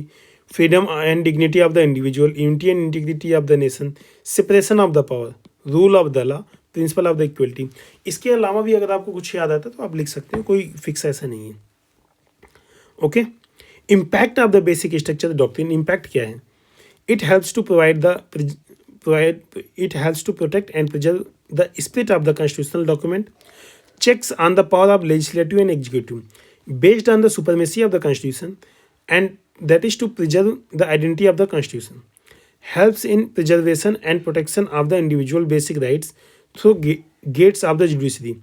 freedom and dignity of the individual, unity and integrity of the nation, separation of the power, rule of the law, principle of the equality. इसके अलावा भी अगर आपको कुछ याद आता है तो आप लिख सकते हैं, कोई फिक्स ऐसा नहीं है. Okay. Impact of the basic structure doctrine. Impact क्या है? It helps to it helps to protect and preserve the spirit of the constitutional document. Checks on the power of legislative and executive, based on the supremacy of the constitution, and that is to preserve the identity of the constitution. Helps in preservation and protection of the individual basic rights through gates of the judiciary.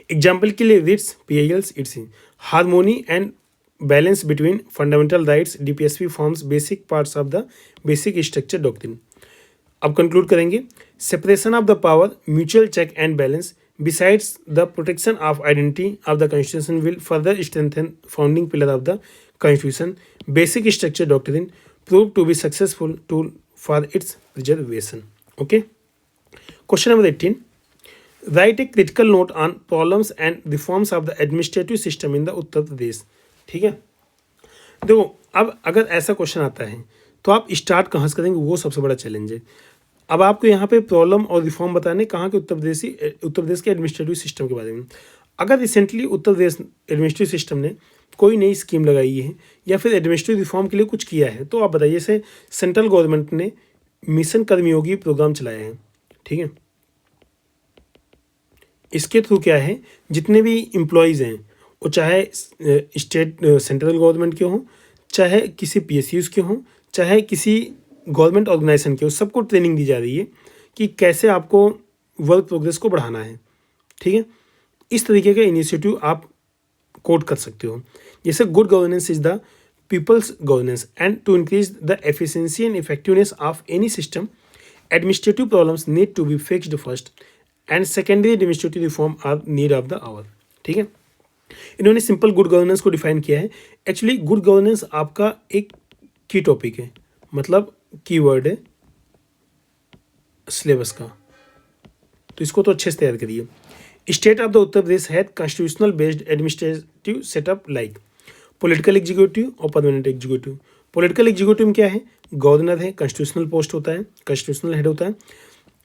Example के लिए writs, PILs, it's harmony and balance between fundamental rights. DPSP forms basic parts of the basic structure doctrine. अब conclude करेंगे. Separation of the power, mutual check and balance, besides the protection of identity of the constitution will further strengthen founding pillar of the constitution. Basic structure doctrine proved to be successful tool for its preservation. Okay. Question number 18. Write a critical note on problems and reforms of the administrative system in the Uttar Pradesh. ठीक है. देखो, अब अगर ऐसा question आता है तो आप स्टार्ट कहाँ से करेंगे, वो सबसे बड़ा चैलेंज है. अब आपको यहाँ पे प्रॉब्लम और रिफॉर्म बताने कहाँ के उत्तर प्रदेश के एडमिनिस्ट्रेटिव सिस्टम के बारे में. अगर recently Uttar Pradesh administrative system ने कोई नई स्कीम लगाई है या फिर एडमिनिस्ट्रेटिव रिफॉर्म के लिए कुछ किया है तो आप बताइए. जैसे सेंट्रल गवर्नमेंट ने मिशन कर्मयोगी प्रोग्राम चलाया है. ठीक है. इसके थ्रू क्या है, जितने भी एम्प्लॉयज़ हैं वो चाहे स्टेट सेंट्रल गवर्नमेंट के हों, चाहे किसी PSUs के हों, चाहे किसी गवर्नमेंट ऑर्गेनाइजेशन के हो, सबको ट्रेनिंग दी जा रही है कि कैसे आपको वर्क प्रोग्रेस को बढ़ाना है. ठीक है. इस तरीके का इनिशिएटिव आप कोट कर सकते हो. जैसे good governance is the people's governance and to increase the efficiency and effectiveness of any system, administrative problems need to be fixed first and secondary administrative reform are need of the hour. ठीक है. इन्होंने simple good governance को define किया है. Actually good governance आपका एक की topic है, मतलब कीवर्ड है सिलेबस का, तो इसको तो अच्छे से तैयार करिए. State of the Uttar Pradesh had constitutional based administrative setup like political executive और परमानेंट एग्जीक्यूटिव. पॉलिटिकल एग्जीक्यूटिव में क्या है, गवर्नर है, कॉन्स्टिट्यूशनल पोस्ट होता है, कॉन्स्टिट्यूशनल हेड होता है.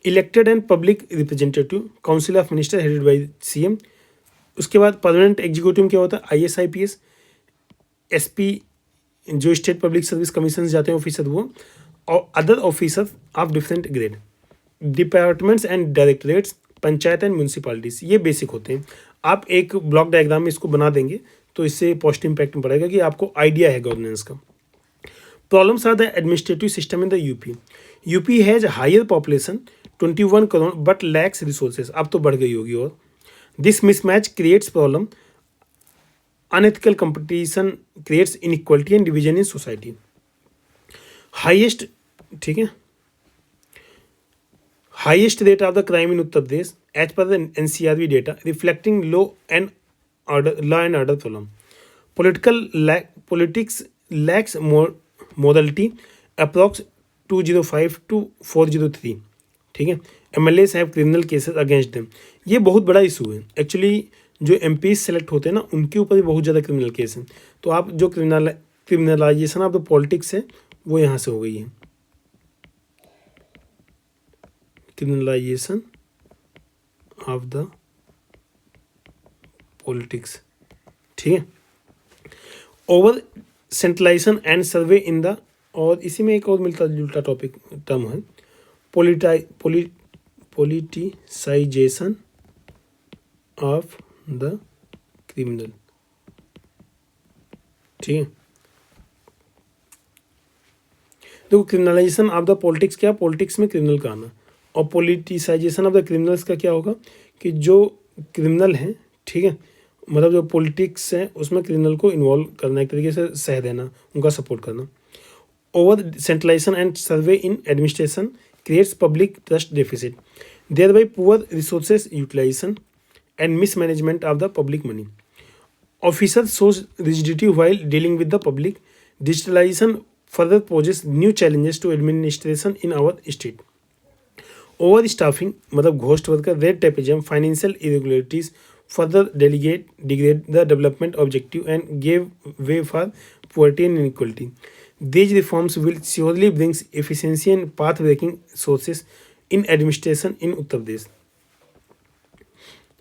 Elected and public representative, council of minister headed by CM. उसके बाद परमानेंट एग्जीक्यूटिव में क्या होता है, IAS IPS SP जो स्टेट पब्लिक सर्विस कमीशन जाते हैं ऑफिसर, वो और other officer of different grade. Departments and directorates, panchayat and municipalities, ये बेसिक होते हैं. आप एक ब्लॉक डायग्राम में इसको बना देंगे तो इससे पॉजिटिव इम्पैक्ट पड़ेगा कि आपको आइडिया है गवर्नेंस का. Problems are the administrative system in the UP has higher population 21 crore but lacks resources. अब तो बढ़ गई होगी. और this mismatch creates problem. Unethical competition creates inequality and division in society. Highest, ठीक है, highest rate of the crime in Uttar Pradesh as per the NCRB data reflecting law and order problem. Politics lacks morality approx 205 to 403. ठीक है. MLAs have criminal cases against them. ये बहुत बड़ा issue है actually. जो MPs select होते हैं ना, उनके ऊपर भी बहुत ज़्यादा क्रिमिनल केस हैं. तो आप जो क्रिमिनलाइजेशन ऑफ द पॉलिटिक्स है वो यहाँ से हो गई है. Criminalisation of the politics. ठीक है. Over centralization and survey in the, और इसी में एक और मिलता जुलता टॉपिक टर्म है, पोलिटिसाइजेशन ऑफ द क्रिमिनल। ठीक है, देखो क्रिमिनलाइजेशन ऑफ द पॉलिटिक्स क्या, पॉलिटिक्स में क्रिमिनल का आना, और पोलिटिसाइजेशन ऑफ द क्रिमिनल्स का क्या होगा कि जो क्रिमिनल हैं, ठीक है, मतलब जो पॉलिटिक्स है उसमें क्रिमिनल को इन्वॉल्व करना, एक तरीके से सह देना, उनका सपोर्ट करना। Over centralization and survey in administration creates public trust deficit, thereby poor resources utilization and mismanagement of the public money. Officers shows rigidity while dealing with the public. Digitalization further poses new challenges to administration in our state. Overstaffing मतलब ghost worker, red tapism, financial irregularities further degrade the development objective and gave way for poverty and inequality. These reforms will surely bring efficiency and path-breaking sources in administration in Uttar Pradesh.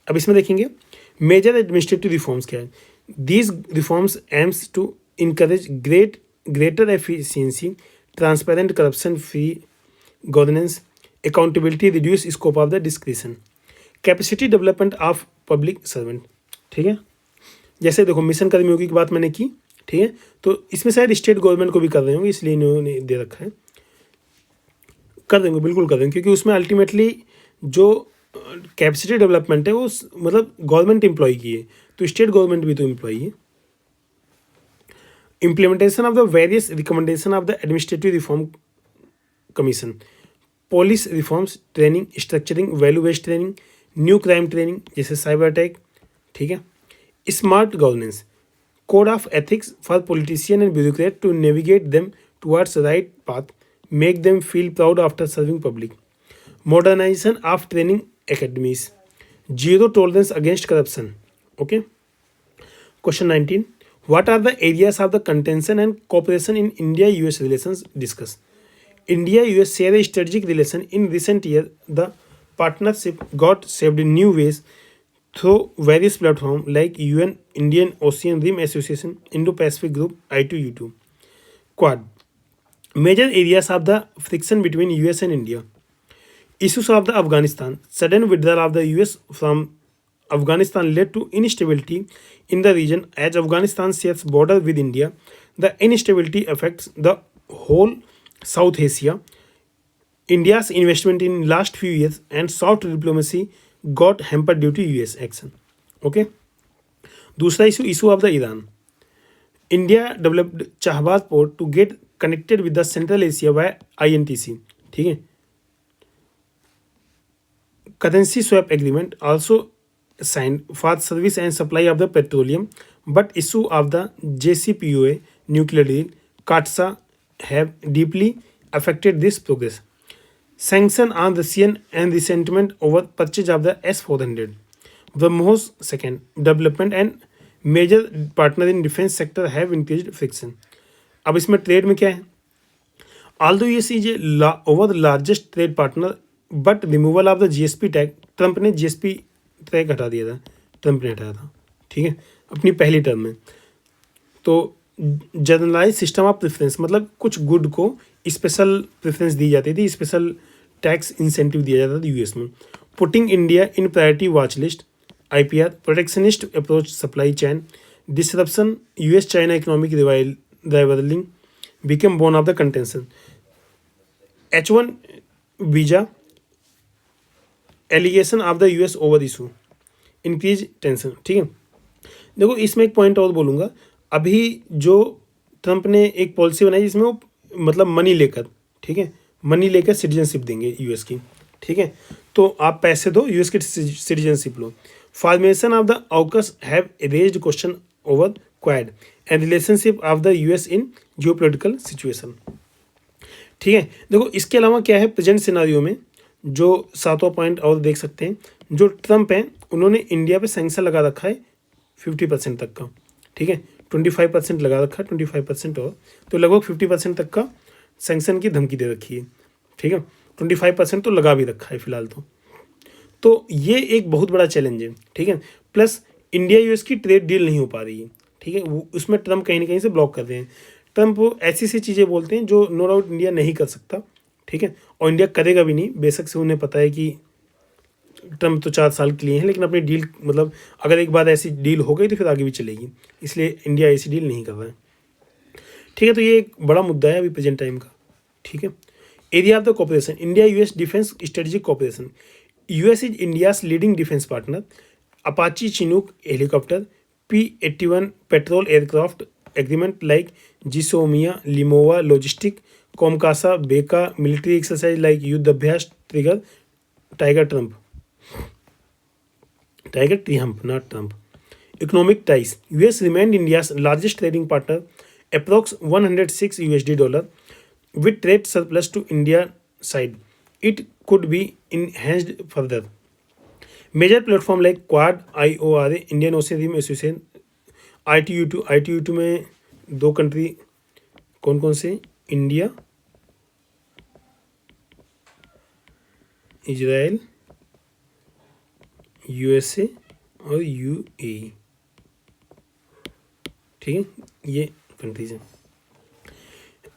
अब इसमें देखेंगे major administrative reforms क्या है। These reforms aims to encourage greater efficiency, transparent, corruption free governance, accountability, reduce scope of the discretion, capacity development of public servant. ठीक है, जैसे देखो mission कर्मयोगी की बात मैंने की, ठीक है, तो इसमें शायद स्टेट गवर्नमेंट को भी कर रहे होंगे, इसलिए इन्होंने दे रखा है, कर देंगे, बिल्कुल कर देंगे, क्योंकि उसमें अल्टीमेटली जो कैपेसिटी डेवलपमेंट है वो मतलब गवर्नमेंट एम्प्लॉय की है, तो स्टेट गवर्नमेंट भी तो एम्प्लॉय है। Implementation of the various recommendation of the administrative reform commission, police reforms, training, structuring, value based training, new crime training जैसे साइबर अटैक, ठीक है, smart governance, code of ethics for politician and bureaucrat to navigate them towards right path, make them feel proud after serving public, modernization of training academies, zero tolerance against corruption. Okay, question 19, what are the areas of the contention and cooperation in India US relations? Discuss. India US share a strategic relation. In recent years the partnership got shaped in new ways through various platforms like UN, Indian Ocean Rim Association, Indo-Pacific Group, I2U2. Quad, major areas of the friction between US and India. Issues of the Afghanistan, sudden withdrawal of the US from Afghanistan led to instability in the region as Afghanistan shares border with India. The instability affects the whole South Asia. India's investment in last few years and soft diplomacy got hampered due to US action. Okay. दूसरा issue of the Iran. India developed Chahabad port to get connected with the Central Asia by INTC. ठीक है, currency swap agreement also signed for service and supply of the petroleum, but issue of the JCPOA nuclear deal CAATSA have deeply affected this progress. Sanction on Russian and resentment over purchase of the S-400, BrahMos second development and major partner in defense sector have increased friction. अब इसमें trade में क्या है, although US is over the largest trade partner, but removal of the GSP tag, Trump ने GSP tag हटा दिया था, Trump ने हटाया था, ठीक है, अपनी पहली टर्म में। तो जनरलाइज सिस्टम ऑफ प्रेफरेंस मतलब कुछ गुड को स्पेशल प्रेफरेंस दी जाती थी, स्पेशल टैक्स इंसेंटिव दिया जाता था यूएस में। Putting India in priority watch list, IPR, protectionist approach supply chain, disruption, US China economic rivalling become bone of the contention, H1 visa, allegation of the US over issue, increase tension. ठीक है, देखो इसमें एक point और बोलूँगा, अभी जो Trump ने एक पॉलिसी बनाई जिसमें वो मतलब मनी लेकर, ठीक है, मनी लेकर सिटीजनशिप देंगे यूएस की, ठीक है, तो आप पैसे दो यूएस की citizenship low. Formation of the AUKUS have raised question over quad and relationship of the US in geopolitical situation. ठीक है, देखो इसके अलावा क्या है प्रेजेंट सिनारियो में, जो 7वां पॉइंट और देख सकते हैं, जो ट्रंप हैं उन्होंने इंडिया पे सैंक्शन लगा रखा है 50% तक का, ठीक है, 25% लगा रखा है, 25% और, तो लगभग 50% तक का सैंक्शन की धमकी दे रखी है, ठीक है, 25% तो लगा भी रखा है फिलहाल तो ये एक बहुत बड़ा चैलेंज है, ठीक है। प्लस इंडिया यूएस की ट्रेड डील नहीं हो पा रही है, ठीक है, वो उसमें ट्रम्प कहीं ना कहीं से ब्लॉक कर रहे हैं। ट्रम्प ऐसी सी चीज़ें बोलते हैं जो नो डाउट इंडिया नहीं कर सकता, ठीक है, और इंडिया करेगा भी नहीं, बेशक से उन्हें पता है कि ट्रम्प तो 4 साल के लिए हैं, लेकिन अपनी डील मतलब अगर एक बार ऐसी डील हो गई तो फिर आगे भी चलेगी, इसलिए इंडिया ऐसी डील नहीं कर रहा है। ठीक है, तो ये एक बड़ा मुद्दा है अभी प्रेजेंट टाइम का। ठीक है, area of the cooperation, India US defence strategic cooperation, US is India's leading defence partner, Apache Chinook helicopter, P-81 patrol aircraft agreement like GSOMIA LEMOA logistic, COMCASA BECA military exercise like Yudh Abhyas trigger, tiger triumph not Trump. Economic ties, US remained India's largest trading partner, approx $106 with trade surplus to India side. It could be enhanced further. Major platform like Quad, IORA, Indian Ocean Association, ITU2 में 2 country कौन कौन से, India, Israel, USA और UAE. ठीक है, ये countries हैं।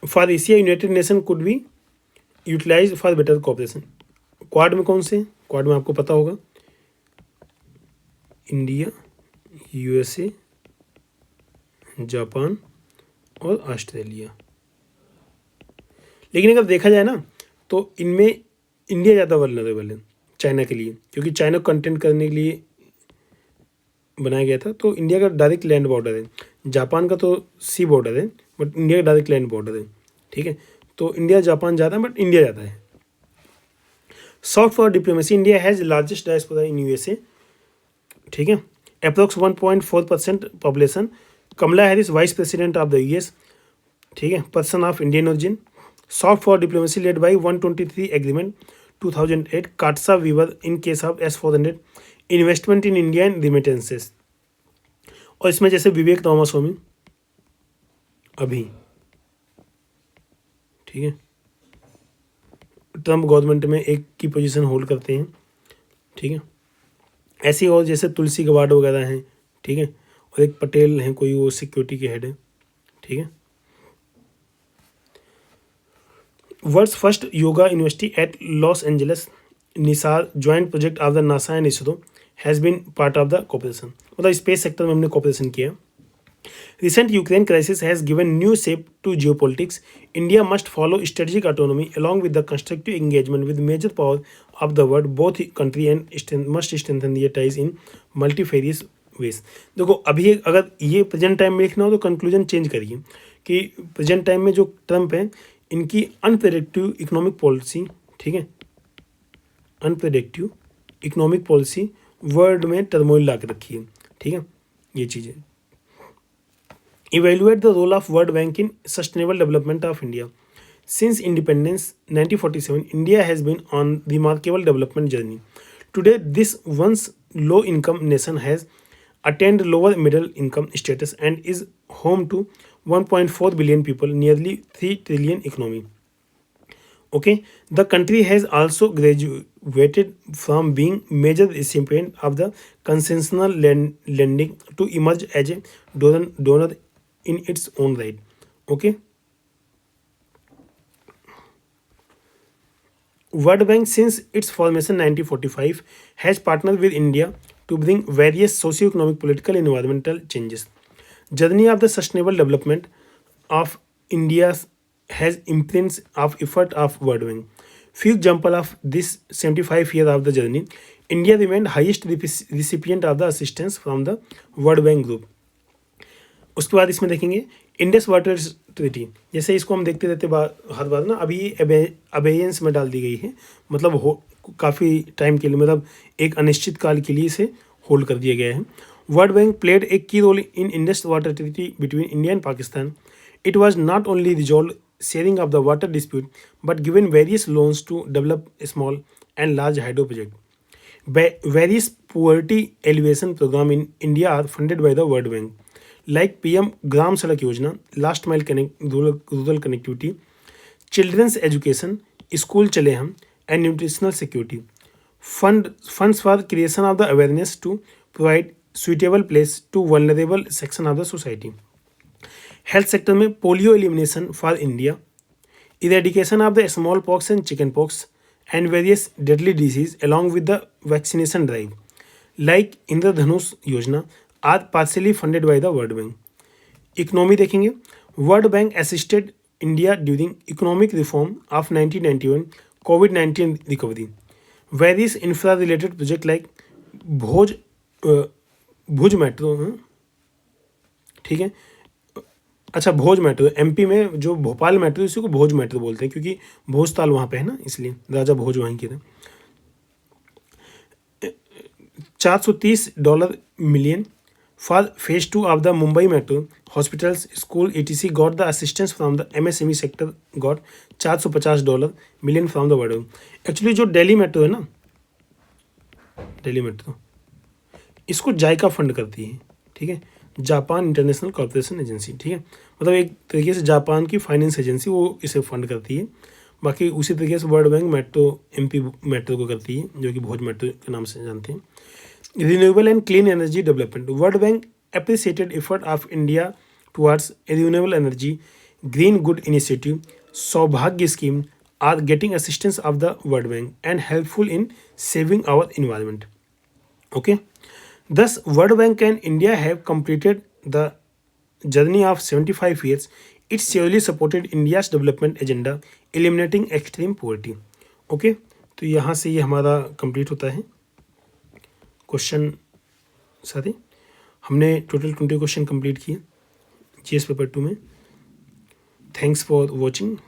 For Asia United Nation could be utilize for better cooperation. Quad में कौन से, क्वाड में आपको पता होगा इंडिया, यूएसए, जापान और ऑस्ट्रेलिया। लेकिन अगर देखा जाए ना तो इनमें इंडिया ज़्यादा वल्नरेबल है चाइना के लिए, क्योंकि चाइना को कंटेंट करने के लिए बनाया गया था। तो इंडिया का डायरेक्ट लैंड बॉर्डर है, जापान का तो सी बॉर्डर है, बट इंडिया का डायरेक्ट लैंड बॉर्डर है। ठीक है, तो इंडिया जापान ज़्यादा है, बट इंडिया ज़्यादा है। Soft for diplomacy, India has largest diaspora in USA. ठीक है, approx 1.4% population. Kamala Harris vice president of the US. ठीक है, person of Indian origin. Soft for diplomacy led by 123 agreement 2008। CAATSA waiver in case of S-400। Investment in India and remittances. और इसमें जैसे विवेक रामास्वामी अभी, ठीक है, ट्रम्प गवर्नमेंट में एक की पोजीशन होल्ड करते हैं। ठीक है, ऐसे और जैसे तुलसी गवाड वगैरह हैं। ठीक है, और एक पटेल हैं कोई, वो सिक्योरिटी के हेड है। ठीक है, world's first yoga university at Los Angeles, NISAR joint project of the NASA and ISRO, has been part of the cooperation. मतलब स्पेस सेक्टर में हमने कोऑपरेशन किया। Recent Ukraine crisis has given new shape to geopolitics. India must follow strategic autonomy along with the constructive engagement with major powers of the world. Both country and must strengthen their ties in multifarious ways. देखो अभी अगर ये present time में लिखना हो तो conclusion change करिए कि प्रेजेंट टाइम में जो ट्रम्प है इनकी अनप्रेडिक्टिव इकोनॉमिक पॉलिसी, ठीक है, अनप्रेडिक्टिव इकोनॉमिक पॉलिसी वर्ल्ड में टर्मोइल ला के रखी है। ठीक है, ये चीज़ें। Evaluate the role of World Bank in sustainable development of India. Since independence 1947, India has been on remarkable development journey. Today, this once low-income nation has attained lower middle income status and is home to 1.4 billion people, nearly 3 trillion economy. Okay, the country has also graduated from being major recipient of the concessional lending to emerge as a donor in its own right. Okay, World Bank since its formation 1945 has partnered with India to bring various socio-economic, political, and environmental changes. Journey of the sustainable development of India has imprints of effort of World Bank. Few example of this 75 years of the journey, India remained highest recipient of the assistance from the World Bank group. उसके बाद इसमें देखेंगे Indus water treaty, जैसे इसको हम देखते रहते हर बार ना, अभी अबेयंस में डाल दी गई है, मतलब काफ़ी टाइम के लिए, मतलब एक अनिश्चित काल के लिए इसे होल्ड कर दिया गया है। World bank played a key role in Indus water treaty between India and Pakistan. It was not only resolved sharing of the water dispute but given various loans to develop small and large hydro projects. Various poverty alleviation programs in India are funded by the World Bank, like PM Gram Sadak Yojana, Last Mile Rural Connectivity, Children's Education, School Chale Hum, and Nutritional Security. Funds for creation of the awareness to provide suitable place to vulnerable section of the society. Health sector में polio elimination for India, eradication of the smallpox and chickenpox, and various deadly disease along with the vaccination drive, like Indradhanush Yojana, are partially funded by the World Bank. Economy देखेंगे, World Bank assisted India during economic reform of 1991 कोविड-19 recovery, various infra related project like Bhuj metro, ठीक है, अच्छा भोज metro, MP में जो Bhopal metro इसी को भोज metro बोलते हैं क्योंकि भोजताल वहाँ पे है ना, इसलिए राजा भोज वहीं के थे। $430 million for phase 2 of the Mumbai Metro. Hospitals, school, etc. got the assistance from the MSME sector, got $450 million from the World Bank. Actually जो दिल्ली मेट्रो है ना, दिल्ली मेट्रो, इसको जायका फंड करती है, ठीक है, जापान इंटरनेशनल कॉर्पोरेशन एजेंसी, ठीक है, मतलब एक तरीके से जापान की फाइनेंस एजेंसी वो इसे फंड करती है। बाकी उसी तरीके से world bank metro MP metro को करती है, जो कि भोज मेट्रो के नाम से जानते हैं। Renewable and clean energy development. World Bank appreciated effort of India towards renewable energy. Green Good Initiative, Saubhagya scheme are getting assistance of the World Bank and helpful in saving our environment. Okay. Thus, World Bank and India have completed the journey of 75 years. It surely supported India's development agenda, eliminating extreme poverty. Okay. तो यहाँ से ये हमारा complete होता है question साथी। हमने total 20 question complete किए जीएस पेपर 2 में। Thanks for watching.